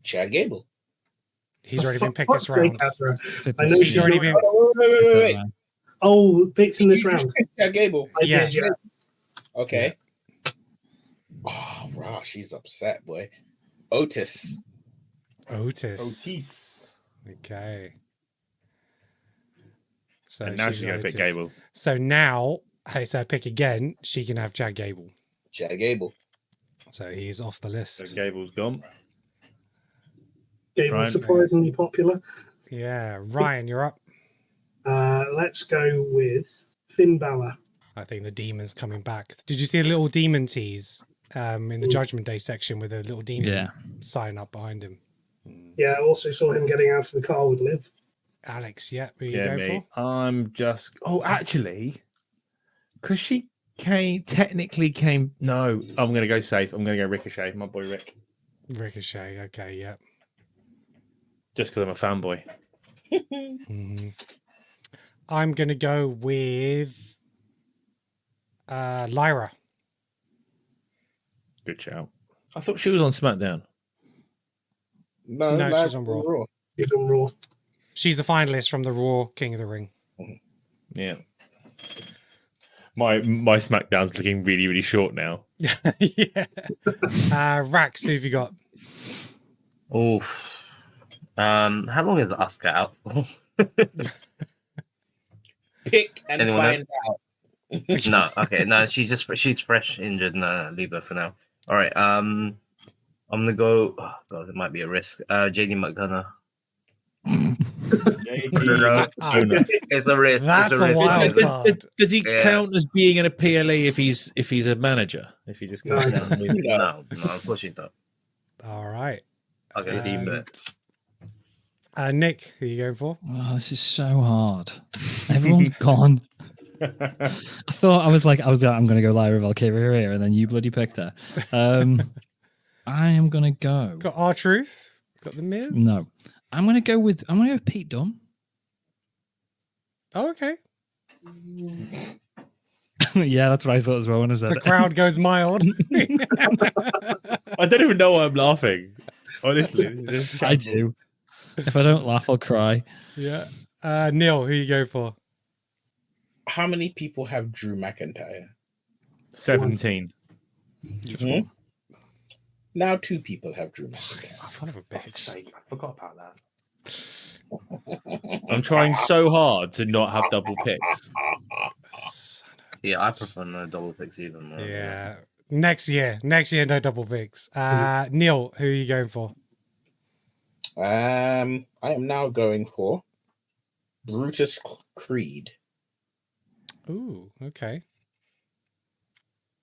Chad Gable. He's already been picked Fuck's this sake, round. Azra. I know He's she's already not- been. Wait. Oh, picked in this You just round. picked Chad Gable. I Yeah. did, yeah. Okay. Oh, wow, she's upset, boy. Otis. Otis. Okay. So And now she's going to pick Otis. Gable. So now, hey, so pick again. She can have Chad Gable. Chad Gable. So he's off the So list. Gable's gone. Gable's Ryan. surprisingly popular. Yeah, Ryan, you're up. Let's go with Finn Balor. I think the demon's coming back. Did you see a little demon tease in the Judgment Day section with a little demon sign up behind him? Yeah, I also saw him getting out of the car with Liv. Alex, yeah, who are you Yeah, going me. for? I'm just. Oh, actually, because she technically came. No, I'm going to go safe. I'm going to go Ricochet, my boy Rick. Ricochet, okay, yeah. Just because I'm a fanboy. Mhm. I'm going to go with Lyra. Good shout. I thought she was on SmackDown. No, she's on Raw. He's on Raw. She's the finalist from the Raw King of the Ring. Yeah. My SmackDown's looking really, really short now. Yeah. Rax, who have you got? Oof. How long is Asuka out? Pick and Anyone find out. No, okay, no, she's fresh injured. No, leave her for now. All right, I'm gonna go. Oh God, it might be a risk. JD McDonough. It's a risk. That's it's a a risk. wild It's- card. Does he Yeah. count as being in a PLE if he's a manager? If he just goes down with No, unfortunately not. All right. Okay, team bet. Nick, who are you going for? Oh, this is so hard. Everyone's gone. I thought I'm going to go Lyra Valkyria here, and then you bloody picked her. I am going to go. Got R-Truth? Got the Miz? No, I'm going to go with Pete Dunne. Oh, okay. Yeah, that's what I thought as well when I said The it. crowd goes mild. I don't even know why I'm laughing. Honestly, this is I do. If I don't laugh, I'll cry. Yeah. Neil, who you go for? How many people have Drew McIntyre? 17. Mhm. Now 2 people have Drew McIntyre. Son of a bitch. I forgot about that. I'm trying so hard to not have double picks. Yeah, I prefer no double picks even more. Yeah. Next year, no double picks. Neil, who are you going for? I am now going for Brutus Creed. Ooh, okay.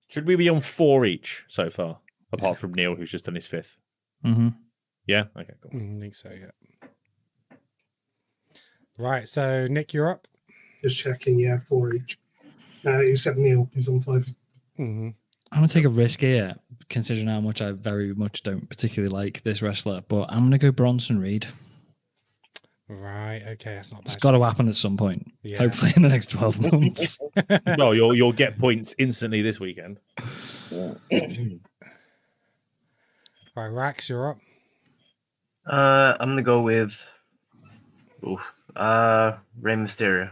Should we be on 4 each so far? Apart from Neil, who's just done his 5th. Mm-hmm. Yeah? Okay, cool. I think so, yeah. Right, so Nick, you're up. Just checking, yeah, 4 each. Except Neil, he's on 5. Mm-hmm. I'm going to take a risk here, considering how much I very much don't particularly like this wrestler, but I'm going to go Bronson Reed. Right, okay, that's not bad. It's got to happen at some point. Yeah. Hopefully in the next 12 months. Well, you'll get points instantly this weekend. Right, Rax, you're up. I'm gonna go with Rey Mysterio.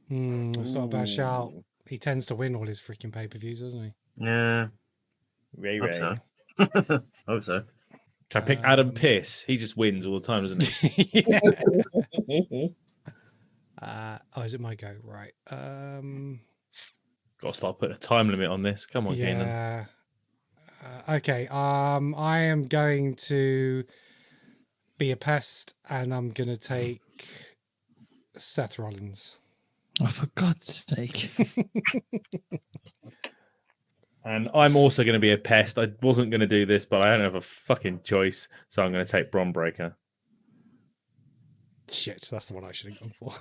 That's not a bad shout. He tends to win all his freaking pay-per-views, doesn't he? Yeah, Ray hope Ray. so. Hope so. Can I pick Adam Pearce? He just wins all the time, doesn't he? Is it my go? Right. Got to start putting a time limit on this. Come on, Keenan. Yeah. Okay. I am going to be a pest, and I'm going to take Seth Rollins. Oh, for God's sake. And I'm also going to be a pest. I wasn't going to do this, but I don't have a fucking choice, so I'm going to take Bron Breakker. Shit, that's the one I should have gone for.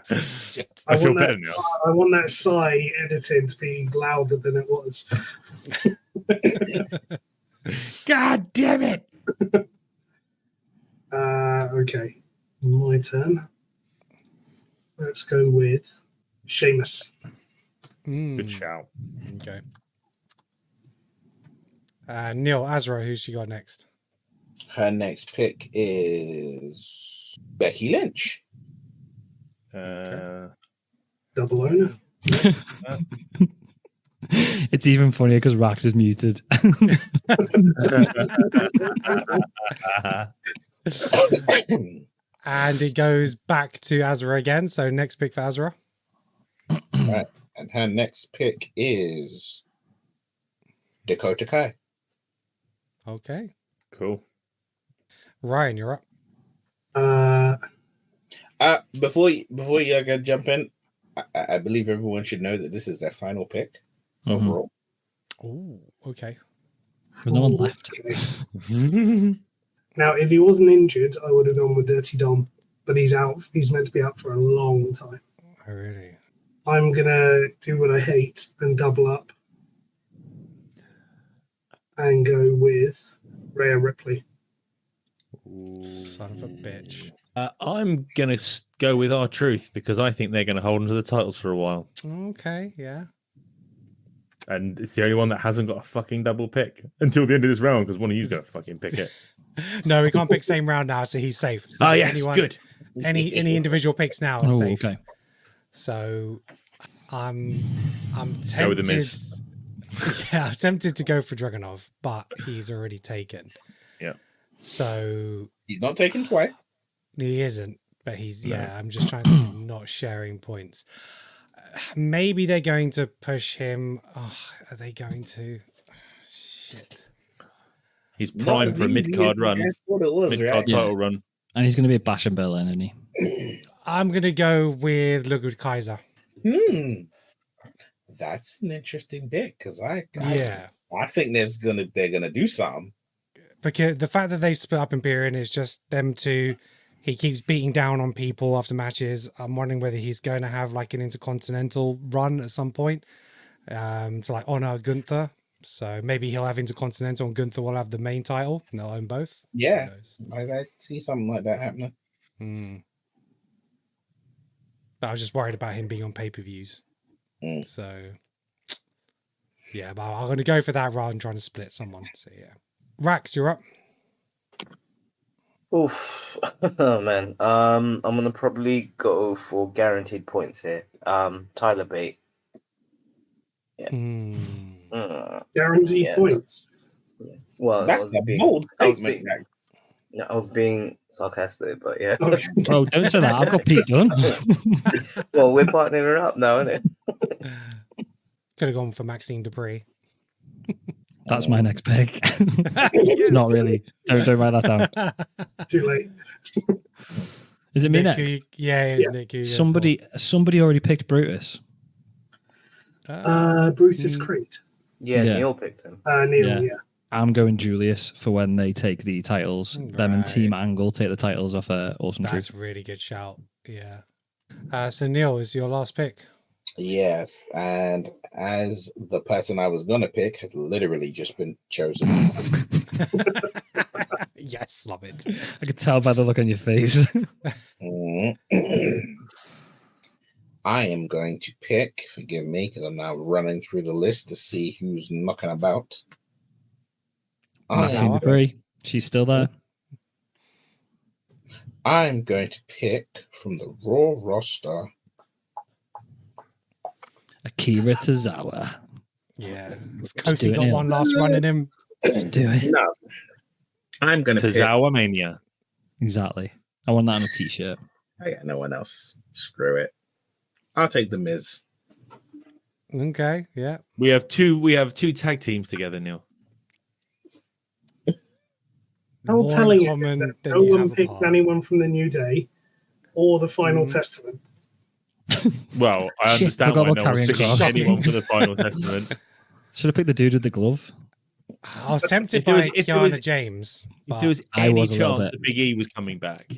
Shit. I feel better now. I want that sigh editing to be louder than it was. God damn it! Okay, my turn. Let's go with Sheamus. Good shout. Okay. Neil, Azra, who's she got next? Her next pick is Becky Lynch. Double owner. It's even funnier because Rax is muted. And it goes back to Azra again. So next pick for Azra. Right. And her next pick is Dakota Kai. Okay. Cool. Ryan, you're up. Before you go jump in, I believe everyone should know that this is their final pick overall. Oh, okay. There's no one left. Okay. Now, if he wasn't injured, I would have gone with Dirty Dom, but he's out. He's meant to be out for a long time. Oh, really? I'm gonna do what I hate and double up and go with Rhea Ripley. Son of a bitch. I'm going to go with R-Truth because I think they're going to hold on to the titles for a while. Okay, yeah. And it's the only one that hasn't got a fucking double pick until the end of this round because one of you's going to fucking pick it. No, we can't pick same round now, so he's safe. So yes, good. Any individual picks now are safe. Okay. So I'm tempted. Go with the Miz. Yeah, I'm tempted to go for Dragunov, but he's already taken. Yeah. So He's not taken twice. he isn't, but he's I'm just trying to think of not sharing points. Maybe they're going to push him. Oh, are they going to? Shit. He's primed for a mid-card run. Mid-card title run. And he's going to be a Bash and Bill, isn't he? I'm going to go with Ludwig Kaiser. That's an interesting pick because I think they're gonna do something. Because the fact that they've split up Imperium is just them two. He keeps beating down on people after matches. I'm wondering whether he's going to have like an intercontinental run at some point to like honor Gunther. So maybe he'll have intercontinental and Gunther will have the main title and they'll own both. Yeah, I see something like that happening. But I was just worried about him being on pay-per-views. So yeah, but I'm going to go for that rather than trying to split someone. So yeah. Rax, you're up. Oof. Oh man. I'm gonna probably go for guaranteed points here. Tyler Bate. Yeah. Guaranteed points. Yeah. Well, that's a bold statement. I was being sarcastic, but yeah. Okay. Oh, don't say that. I've got Pete Dunne. Well, we're partnering up now, isn't it? Could have gone for Maxine Dupree. That's my next pick. It's not really. Don't write that down. Too late. Is it me Nick, next? It's Nick. Somebody already picked Brutus. Brutus Creed. Yeah, Neil picked him. Neil, yeah. I'm going Julius for when they take the titles. Them and Team Angle take the titles off Awesome Truth. That's a really good shout. Yeah. So Neil is your last pick. Yes, and as the person I was gonna pick has literally just been chosen. Yes, love it. I could tell by the look on your face. I am going to pick, forgive me, because I'm now running through the list to see who's knocking about. Maxine Dupree. She's still there. I'm going to pick from the Raw roster Akira Tozawa. Yeah. Has Kofi got one last run in him? Do it. No. I'm going to pick. Tozawa Mania. Exactly. I want that on a t-shirt. I got no one else. Screw it. I'll take the Miz. Okay, yeah. We have two tag teams together, Neil. How More in telling is it common that than no you one have picked apart. anyone from the New Day or the Final Testament? Well, I Shit, understand forgot why about no one's Karrion picking Kross. anyone for the Final Testament. Should have picked the dude with the glove. I was tempted If there was- by if there was- Kiana James. If But there was I any was a little chance bit. that Big E was coming back,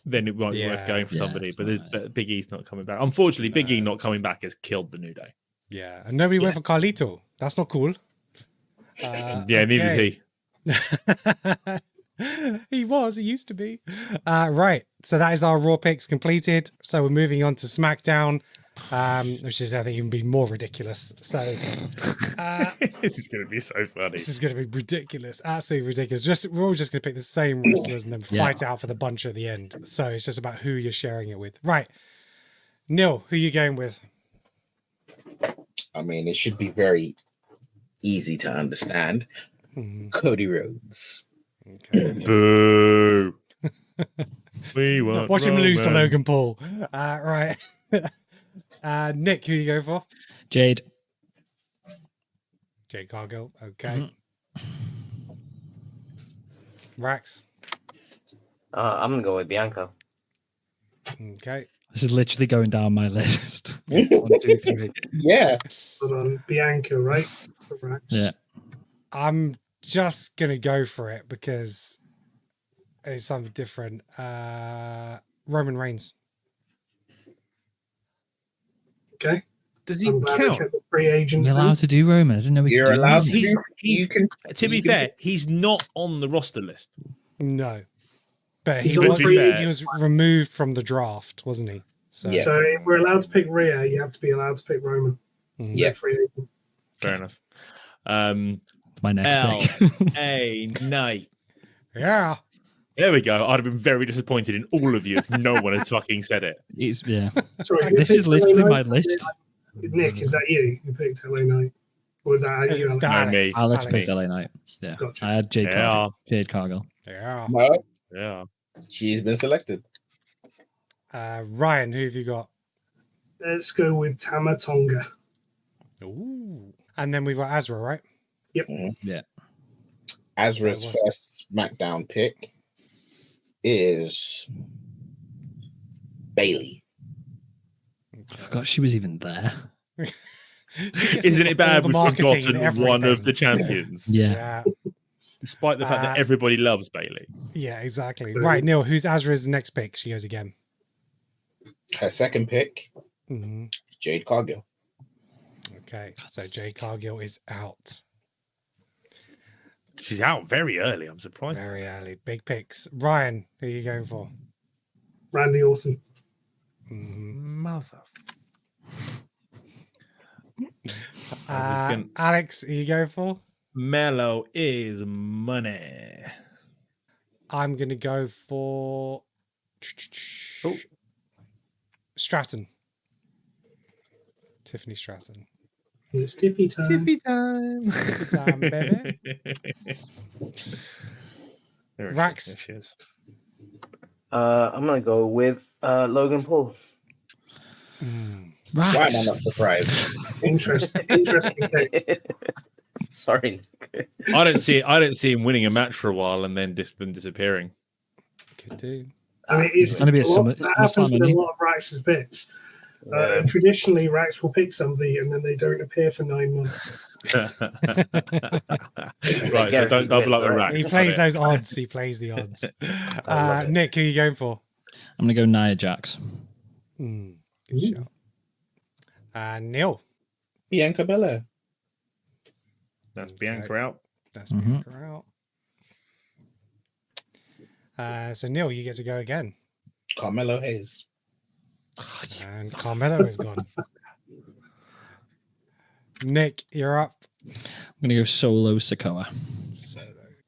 then it might be worth Yeah. going for Yeah, somebody. it's But, not but Big E's not coming back. Unfortunately, Big E not coming back has killed the New Day. yeah, and nobody went for Carlito. That's not cool. Yeah, neither is okay. he. He used to be. Right. So that is our Raw picks completed. So we're moving on to SmackDown, which is, I think, even be more ridiculous. So This is going to be so funny. this is going to be ridiculous. Absolutely ridiculous. We're all just going to pick the same wrestlers and then fight out for the bunch at the end. So it's just about who you're sharing it with. Right. Neil, who are you going with? I mean, it should be very easy to understand. Cody Rhodes. Okay. Boo. We want Watch him lose to Roman. Logan Paul. Right. Nick, who you go for? Jade. Jade Cargill. Okay. Rax. I'm gonna go with Bianca. Okay. This is literally going down my list. 1, 2, 3. Yeah. Hold on, Bianca, right? For Rax. Yeah. I'm just gonna go for it because it's something different. Roman Reigns. Okay. Does he I'm glad I count? kept the free agent. You're allowed to do Roman. I didn't know we You're could do allowed Roman. to do. You can. To be fair, he's not on the roster list. No, but He's he on was, free agent. he was removed from the draft, wasn't he? So Yeah. So if we're allowed to pick Rhea, you have to be allowed to pick Roman. Yeah. Free agent. Fair enough. It's my next L pick. A Knight. yeah. There we go. I'd have been very disappointed in all of you if no one had fucking said it. Yeah. Sorry, who This picked is literally LA my Knight? list. Nick, is that you who picked LA Knight? Or was that you? Alex? No, me. Alex picked LA Knight. Yeah. Gotcha. I had Jade Yeah. Cargill. Jade Cargill. Yeah. Well, Yeah. she's been selected. Ryan, who have you got? Let's go with Tama Tonga. Ooh. And then we've got Azra, right? Yep. Yeah. Azra's So it first SmackDown pick is Bailey. I forgot she was even there. Isn't it bad all the we've marketing and forgotten one of everything. the champions? Yeah. Despite the fact that everybody loves Bailey. Yeah, exactly. So- Right, Neil, who's Azra's next pick? She goes again. Her second pick Mhm. is Jade Cargill. Okay, so Jade Cargill is out. She's out very early. I'm surprised. Very early. Big picks. Ryan, who are you going for? Randy Orton. Mother. Alex, who are you going for? Mellow is money. I'm going to go for Stratton. Tiffany Stratton. It's Tiffy time. Tiffy time. Tiffy time, baby. Rax. There she is. I'm gonna go with Logan Paul. Why am I Rax. not surprised? Interesting pick. Sorry. I don't see him winning a match for a while and then disappearing. Could do. I mean, it's gonna be a summer- that happens summer, with a isn't it? lot of Rax's picks. Traditionally, Rax will pick somebody and then they don't appear for 9 months. Right, so don't double up the rack. He plays those odds. He plays the odds. Nick, who are you going for? I'm going to go Nia Jax. Good shout. Neil. Bianca Belair. That's Bianca out. That's Bianca out. So Neil, you get to go again. Carmelo Hayes. And Carmelo is gone. Nick, you're up. I'm going to go Solo Sikoa.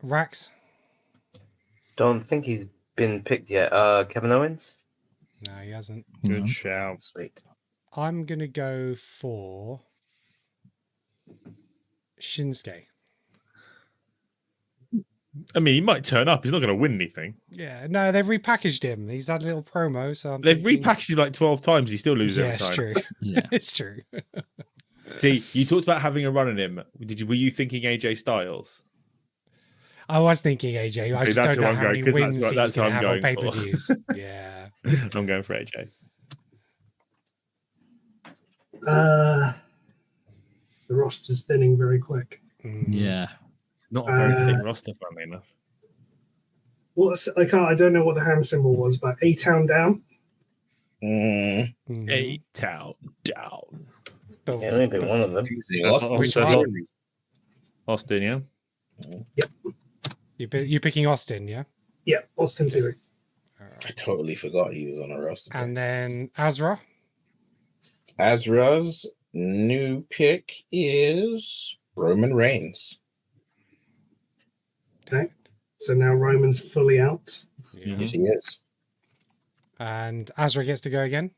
Rax. Don't think he's been picked yet. Kevin Owens. No, he hasn't. Good shout. Sweet. I'm going to go for Shinsuke. I mean, he might turn up. He's not going to win anything. Yeah, no, they've repackaged him. He's had a little promo, so They've repackaged him like 12 times. He still loses every it's time. true. Yeah. It's true. See, you talked about having a run at him. Were you thinking AJ Styles? I was thinking AJ. I just don't know how many wins he's going to have on pay-per-views. Yeah. I'm going for AJ. The roster's thinning very quick. Yeah. It's not a very thick roster, funnily enough. I don't know what the hand symbol was, but A-Town down. A-Town down. Yeah, only pick one of them. Austin, yeah? Yep. You picking Austin, yeah? Yeah, Austin Theory. I totally forgot he was on a roster. And then Azra. Azra's new pick is Roman Reigns. Okay. So now Roman's fully out. Yes, he is. And Azra gets to go again.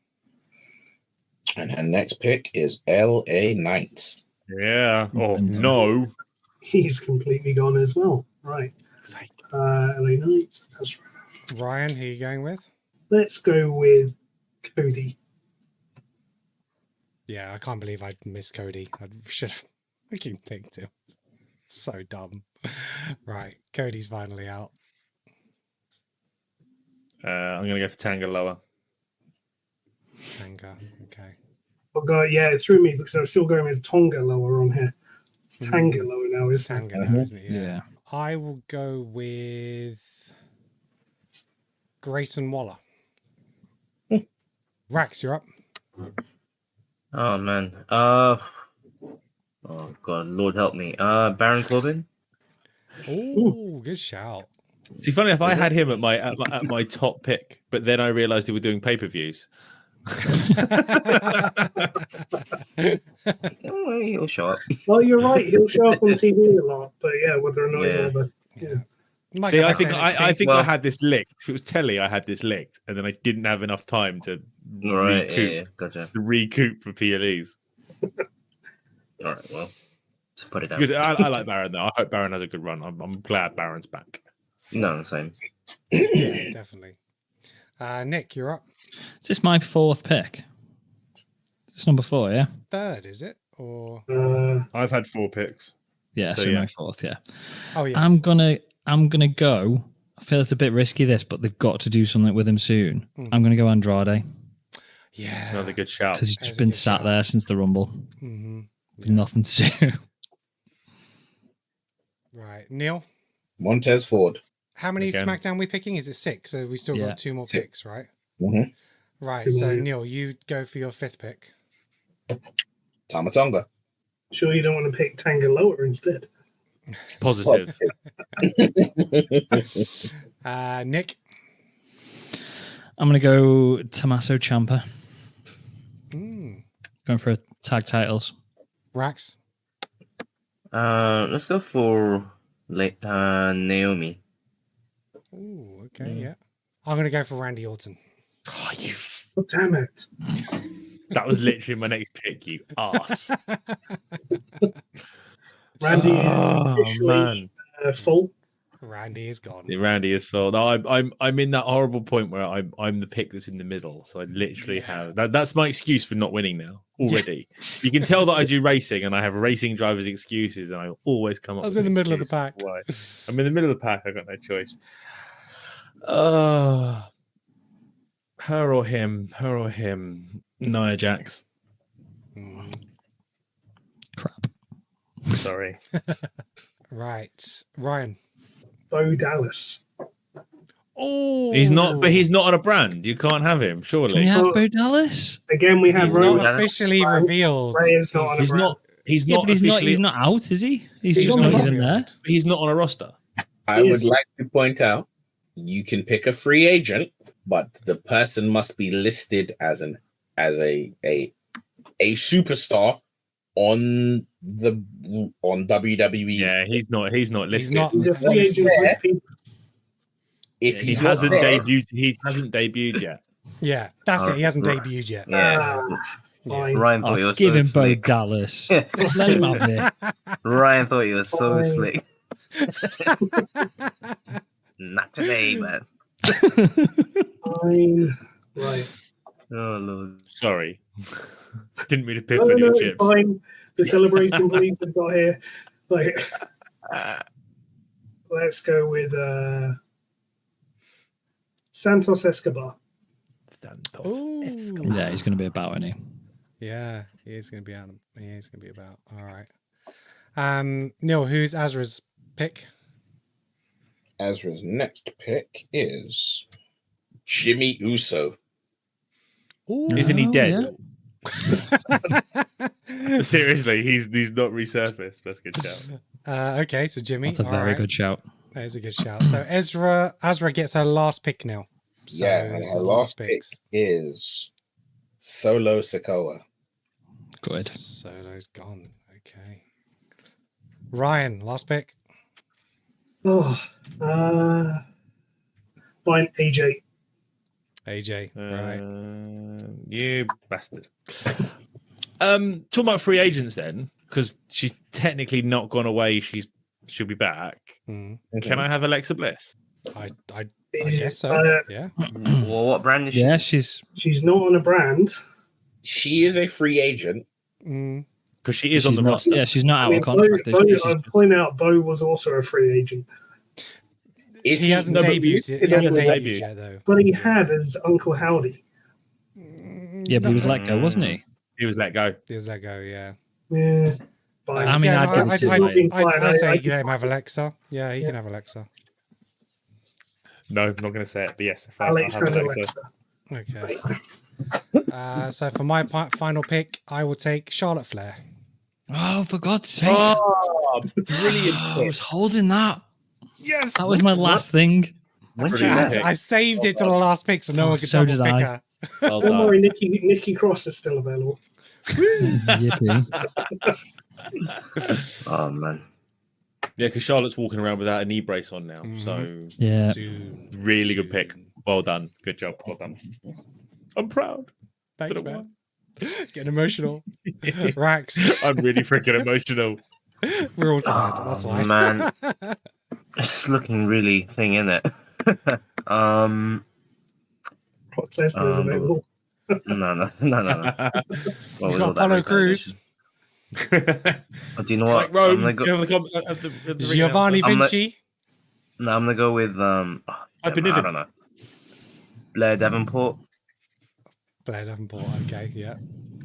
And her next pick is LA Knight. Yeah. Oh, no. He's completely gone as well. Right. LA Knight. That's right. Ryan, who are you going with? Let's go with Cody. Yeah, I can't believe I missed Cody. I should have fucking picked him. So dumb. Right, Cody's finally out. I'm going to go for Tanga Loa. Tanga, okay. Oh god, yeah, it threw me because I was still going with Tonga Lower on here. It's Tanga Lower now, It's isn't Tanga now, isn't it? Yeah. I will go with Grayson Waller. Rax, you're up. Oh man. Oh god, Lord help me. Baron Corbin. Oh, good shout. See, funny if I had him at my top pick, but then I realised they were doing pay-per-views. Oh, he'll show up. Well, you're right. He'll show up on TV a lot, but yeah, whether or not Might See, go I back think to I NXT. think I had this licked. If it was telly, I had this licked, and then I didn't have enough time to Gotcha. recoup for PLEs. All right, well, let's put it down. Good. I like Baron though. I hope Baron has a good run. I'm glad Baron's back. No, the same. Yeah, definitely. Nick, you're up. Is this my fourth pick? It's number 4, yeah? Third, is it? Or I've had 4 picks. Yeah, so my fourth, yeah. oh yeah. I'm gonna go. I feel it's a bit risky this, but they've got to do something with him soon. I'm gonna go Andrade. Yeah. Another good shout. Because he's That's just a been good sat shout. there since the Rumble. Mm-hmm. With nothing to do. Right. Neil, Montez Ford. how many Again. SmackDown we picking? Is it 6? So we still Yeah. got 2 more 6. picks, right? Mm-hmm. Right. So Neil, you go for your 5th pick. Tama Tonga. Sure, you don't want to pick Tanga Lower instead. Positive. Nick. I'm gonna go Tommaso Ciampa. Mm. Going for tag titles. Rax. Let's go for Naomi. Ooh, okay, yeah. I'm going to go for Randy Orton. Oh, you. Oh, damn it. That was literally my next pick, you ass. Randy Oh, is officially full. Randy is gone. Randy is full. No, I'm in that horrible point where I'm the pick that's in the middle. So I literally have that's my excuse for not winning now already. You can tell that I do racing and I have racing drivers' excuses, and I always come up. I was with in an the middle of the excuse pack. why. I'm in the middle of the pack. I got no choice. Her or him. Nia Jax. Crap. Sorry. Right. Ryan. Bo Dallas. Oh, He's not on a brand. You can't have him, Can we surely. have Bo Dallas? Again, we have He's Roman. not officially revealed. Ray is not on a He's brand. not. He's Yeah, not but officially. he's not out, is he? He's He's just not not even revealed. there. He's not on a roster. I Yes. would like to point out you can pick a free agent, but the person must be listed as a superstar on WWE. Yeah, he's not listed. He's not. He's a free agent with people. If He he's not hasn't there, debuted. He hasn't debuted yet. Yeah, that's it. He hasn't debuted yet. Yeah. Fine. Ryan thought you were Give so him Bo slick. Dallas. Let him have it. Ryan thought you were so slick. Not today, man. Fine. Right. Oh Lord. Sorry. Didn't mean to piss No, on your it's chips. fine. The celebration police have got here. Like, let's go with Santos Escobar. Ooh. Yeah, he's going to be about, isn't he? Yeah, he is going to be out. Yeah, he's going to be about. All right. Neil, who's Azra's pick? Azra's next pick is Jimmy Uso. Ooh. Isn't he dead? Yeah. Seriously, he's not resurfaced. That's a good shout. Okay, so Jimmy. That's a very good shout. That is a good shout. So Azra gets her last pick now. So And this her is the last pick picks. is Solo Sikoa. Good. Solo's gone. Okay. Ryan, last pick. Oh, fine. AJ. AJ, right. You bastard. Talking about free agents then, because she's technically not gone away. She'll be back. Mm. Can I have Alexa Bliss? I guess so. Yeah. Well, what brand is she? Yeah, she's not on a brand. She is a free agent. Because she is on the not. roster. Yeah, she's not out I mean, of contract. Bo, I'd point out Bo was also a free agent. He hasn't debuted yet. He hasn't debuted yet, though. But he had as Uncle Howdy. Yeah, but he was let go, wasn't he? He was let go. He was let go, yeah. Yeah. Fine. I mean, I'd give it to him. I'd say you can have Alexa. Yeah, he can have Alexa. No, I'm not going to say it, but yes. Alex has Alexa. Okay. So for my final pick, I will take Charlotte Flair. Oh, for God's sake. Oh, brilliant. I was holding that. Yes. That was my last thing. I saved it to the last pick so no one could so double did pick I. her. Well Don't done. worry, Nikki Cross is still available. Yippee. Oh man. Yeah, because Charlotte's walking around without a knee brace on now. So Yeah. really good pick. Well done. Good job. Well done. I'm proud. Thanks, man. Getting emotional. Rax. I'm really freaking emotional. We're all tired. That's why. Man. It's looking really thing, isn't it? Brock Lesnar is available. No. You've got Apollo Crews. Do you know what? Like Rome, I'm gonna go, Giovanni Vinci. I'm gonna go with I don't know. Blair Davenport. Blair Davenport. Okay, yeah.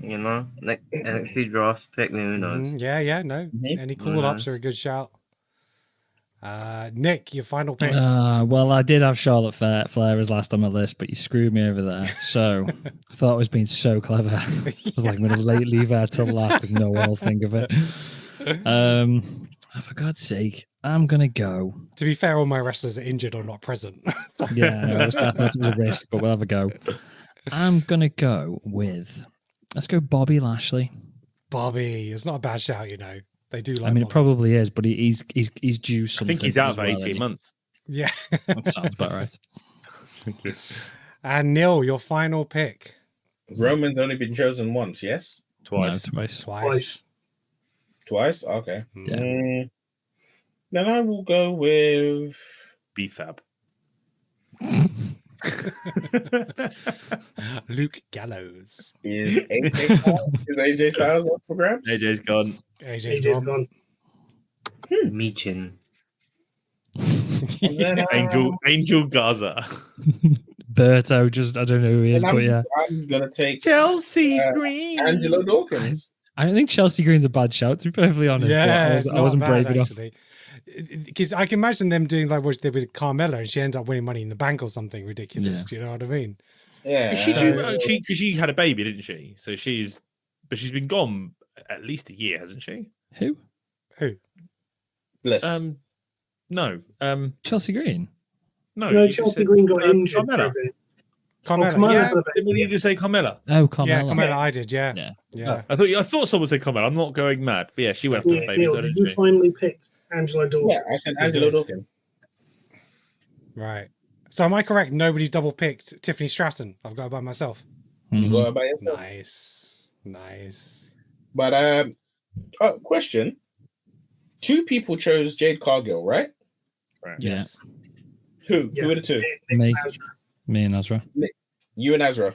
You know, NXT draft pick. Who knows? Yeah. No, any call ups are a good shout. Nick, your final pick. Well, I did have Charlotte Flair as last on my list, but you screwed me over there. So I thought I was being so clever. I was like, I'm going to leave her till last because no one will think of it. For God's sake, I'm going to go. To be fair, all my wrestlers are injured or not present. So- Yeah, no, I thought it was a risk, but we'll have a go. I'm going to go with, let's go Bobby Lashley. Bobby, it's not a bad shout, you know. They do like I mean, Bobby. it probably is, but he's due something. I think he's out as for well, 18 months. Yeah. That sounds about right. Thank you. And Neil, your final pick. Roman's only been chosen once, yes? Twice. No, twice. Twice? Okay. Yeah. Then I will go with BFAB. Luke Gallows. Is AJ Styles up for grabs? AJ's gone. AJ's gone. Michin. Angel Gaza. Berto, I don't know who he is, but yeah. I'm going to take Chelsea Green. Angelo Dawkins. I don't think Chelsea Green's a bad shout, to be perfectly honest. Yeah, I wasn't brave enough. Because I can imagine them doing like what they did with Carmella and she ended up winning Money in the Bank or something ridiculous. Yeah. Do you know what I mean? Yeah. She had a baby, didn't she? So she's been gone at least a year, hasn't she? Who? Bliss. No. Chelsea Green? No, Chelsea Green got injured. Carmella, yeah. Didn't you just say Carmella? Oh, Carmella. Yeah, Carmella, I did, yeah. I thought someone said Carmella. I'm not going mad. But yeah, she went after the baby. Neil, did you finally pick Angelo Dawkins? Yeah, I said Angelo Dawkins. Right. So am I correct? Nobody's double picked Tiffany Stratton. I've got it by myself. You got it by yourself. Nice. But question. 2 people chose Jade Cargill, right? Right. Yes. Who? Who are the 2? Me and Azra. You and Azra.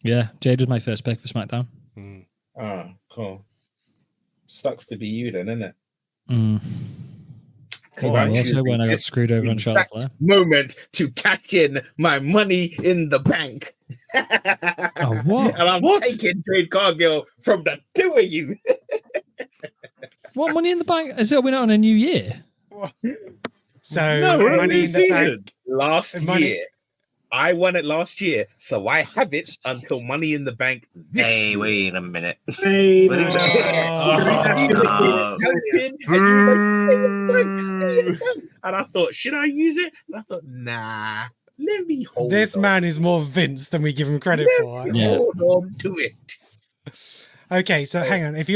Yeah, Jade was my first pick for SmackDown. Ah, cool. Sucks to be you then, isn't it? Also, when I got screwed over on Charlotte Flair. Moment to cash in my money in the bank. Oh, what? And I'm taking Jade Cargill from the 2 of you. What Money in the Bank? Is it we're not on a new year? So No, we're on Money new in the season. Bank. Last year. I won it last year, so I have it until Money in the Bank this Hey, year. wait a minute. Hey, What is no. And I thought, should I use it? And I thought, nah, let me hold This on. man is more Vince than we give him credit for. Hold on to it. Okay, so hang on. If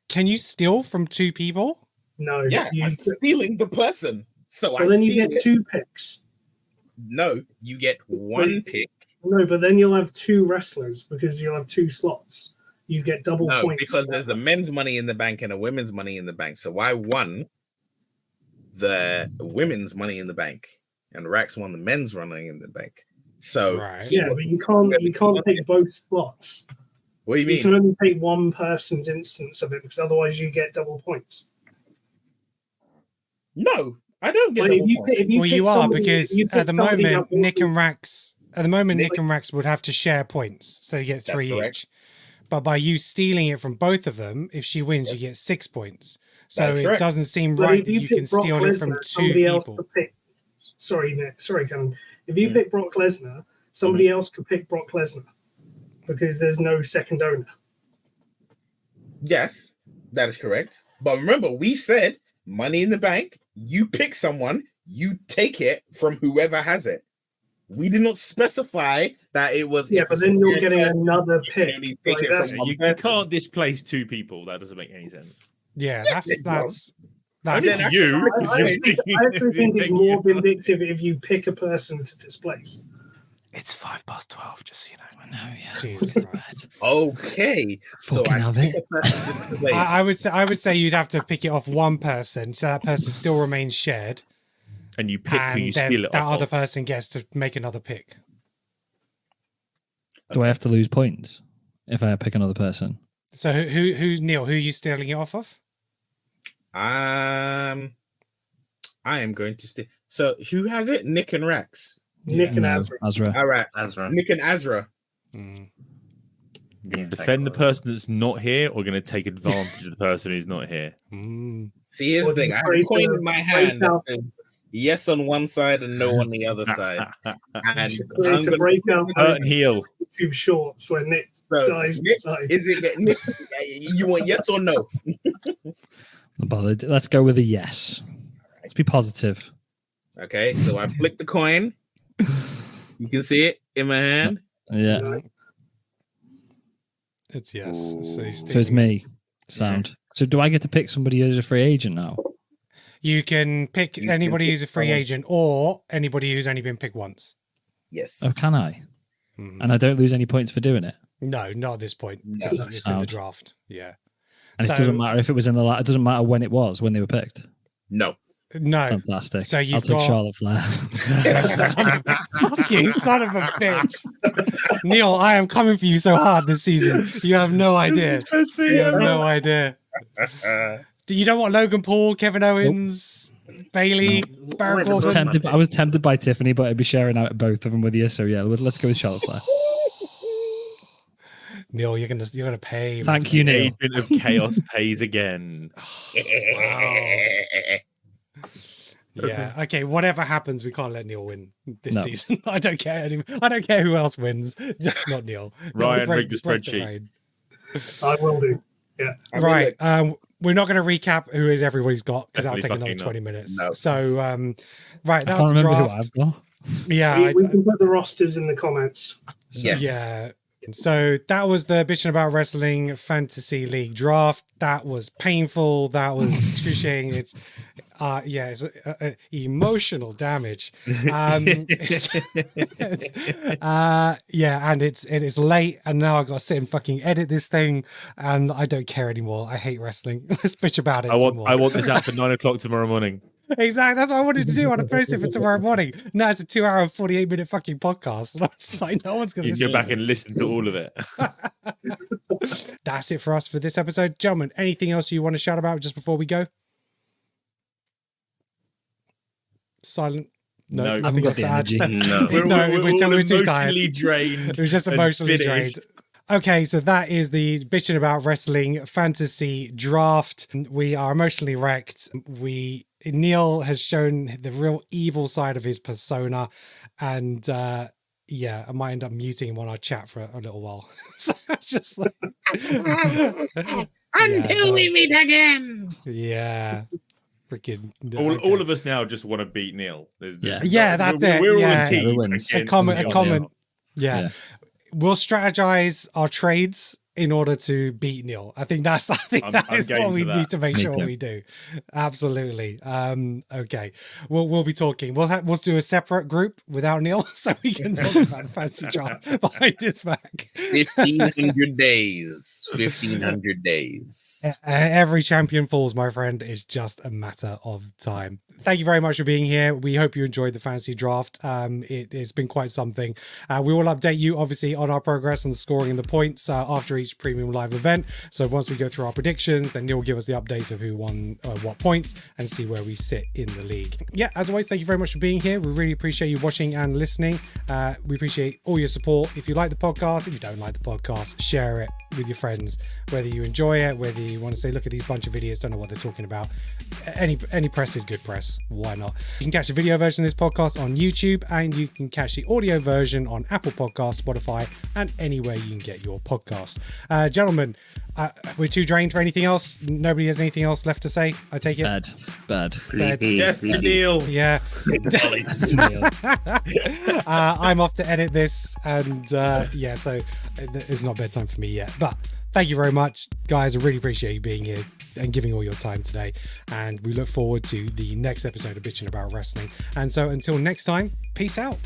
can you steal from 2 people? No. Yeah, I'm stealing the person. So But then you get 2 picks. No, you get 1 pick. No, but then you'll have 2 wrestlers because you'll have 2 slots. You get double points. Because there's a men's Money in the Bank and a women's Money in the Bank. So I won the women's Money in the Bank, and Rax won the men's Money in the Bank. So yeah, but you can't take both slots. What do you mean? You can only take one person's instance of it because otherwise you get double points. No, I don't get double points. Well, you are, because at the moment Nick and Rax would have to share points, so you get 3 each. But by you stealing it from both of them, if she wins, you get 6 points. So it doesn't seem right that you can steal it from 2 people. Sorry, Nick. Sorry, Kevin. If you pick Brock Lesnar, somebody else could pick Brock Lesnar because there's no second owner. Yes, that is correct. But remember, we said Money in the Bank, you pick someone, you take it from whoever has it. We did not specify that it was. Yeah, but then you're getting another pick. You can't displace 2 people. That doesn't make any sense. Yeah, that's I mean, you. I actually think it's more vindictive if you pick a person to displace. It's 12, just so you know. I know, yeah. Jesus Christ. Okay, so I would say you'd have to pick it off one person, so that person still remains shared. And you pick who you steal it that off other of. person gets to make another pick. Do I have to lose points if I pick another person? So who Neil? Who are you stealing it off of? I am going to steal. So who has it? Nick and Rax. Nick and Azra. All right, Azra. Nick and Azra. You're going to defend the person that's not here, or going to take advantage of the person who's not here? See, here's the thing. I have a coin in my hand that says yes on one side and no on the other side. And it's a breakout hurt and heal. YouTube shorts where Nick dies Nick, inside. is it Nick? You want yes or no? Let's go with a yes. Let's be positive. Okay, so I flick the coin. You can see it in my hand. Yeah. It's yes. So it's me. Sound. So do I get to pick somebody who's a free agent now? You can pick anybody who's a free agent or anybody who's only been picked once. Yes. Oh, can I? And I don't lose any points for doing it? No, not at this point. Because it's in the draft. Yeah. And it doesn't matter if it was in the it doesn't matter when it was, when they were picked. No. Fantastic. So I'll take Charlotte Flair. Fucking son of a bitch. Neil, I am coming for you so hard this season. You have no idea. You have no idea. You don't want Logan Paul, Kevin Owens, Bailey, Baron Corbin? I was tempted by Tiffany, but I'd be sharing out both of them with you. So yeah, let's go with Charlotte Flair. Neil, you're gonna pay. Thank you, Neil. Agent of Chaos pays again. Wow. Yeah. Okay. Whatever happens, we can't let Neil win this season. I don't care. I don't care who else wins. Just not Neil. Ryan, rig the spreadsheet. I will do. Yeah. Right. We're not going to recap who is everybody's got because that'll take another 20 minutes. No. So, right. That's the draft. Who I've got. Yeah. We can put the rosters in the comments. Yes. Yeah. So that was the Bitchin' About Wrestling Fantasy League draft. That was painful. That was excruciating. Yeah, it's emotional damage. Yeah, and it's late, and now I got to sit and fucking edit this thing, and I don't care anymore. I hate wrestling. Let's bitch about it. I want this out for 9 o'clock tomorrow morning. Exactly. That's what I wanted to do. I want to post it for tomorrow morning. Now it's a 2 hour and 48-minute fucking podcast. And I'm just like, no one's going to listen. You go back and listen to all of it. That's it for us for this episode. Gentlemen, anything else you want to shout about just before we go? Silent. No, nothing else to add. No, we're too tired. Drained. We're just emotionally drained. Okay, so that is the Bitchin' About Wrestling Fantasy Draft. We are emotionally wrecked. Neil has shown the real evil side of his persona, and yeah, I might end up muting him on our chat for a little while. So just like, until we meet again. Yeah. Freaking all of us now just want to beat Neil. That's it. We're all a team. A common. Yeah. We'll strategize our trades in order to beat Neil. I think that is what we need to make sure we do. Absolutely. Okay. We'll be talking. We'll do a separate group without Neil so we can talk about the fantasy draft behind his back. 1,500 days. 1,500 days. Every champion falls, my friend. It's just a matter of time. Thank you very much for being here. We hope you enjoyed the fantasy draft. It's been quite something. We will update you, obviously, on our progress and the scoring and the points after each premium live event. So once we go through our predictions, then Neil will give us the updates of who won what points and see where we sit in the league. Yeah, as always, thank you very much for being here. We really appreciate you watching and listening. We appreciate all your support. If you like the podcast, if you don't like the podcast, share it with your friends, whether you enjoy it, whether you want to say, look at these bunch of idiots, don't know what they're talking about. Any press is good press. Why not? You can catch the video version of this podcast on YouTube, and you can catch the audio version on Apple Podcasts, Spotify, and anywhere you can get your podcast. Gentlemen, we're too drained for anything else. Nobody has anything else left to say, I take it? Bad. Yes, Neil. Yeah. I'm off to edit this, and so it's not bedtime for me yet. But thank you very much, guys. I really appreciate you being here and giving all your time today. And we look forward to the next episode of Bitchin' About Wrestling. And so until next time, peace out.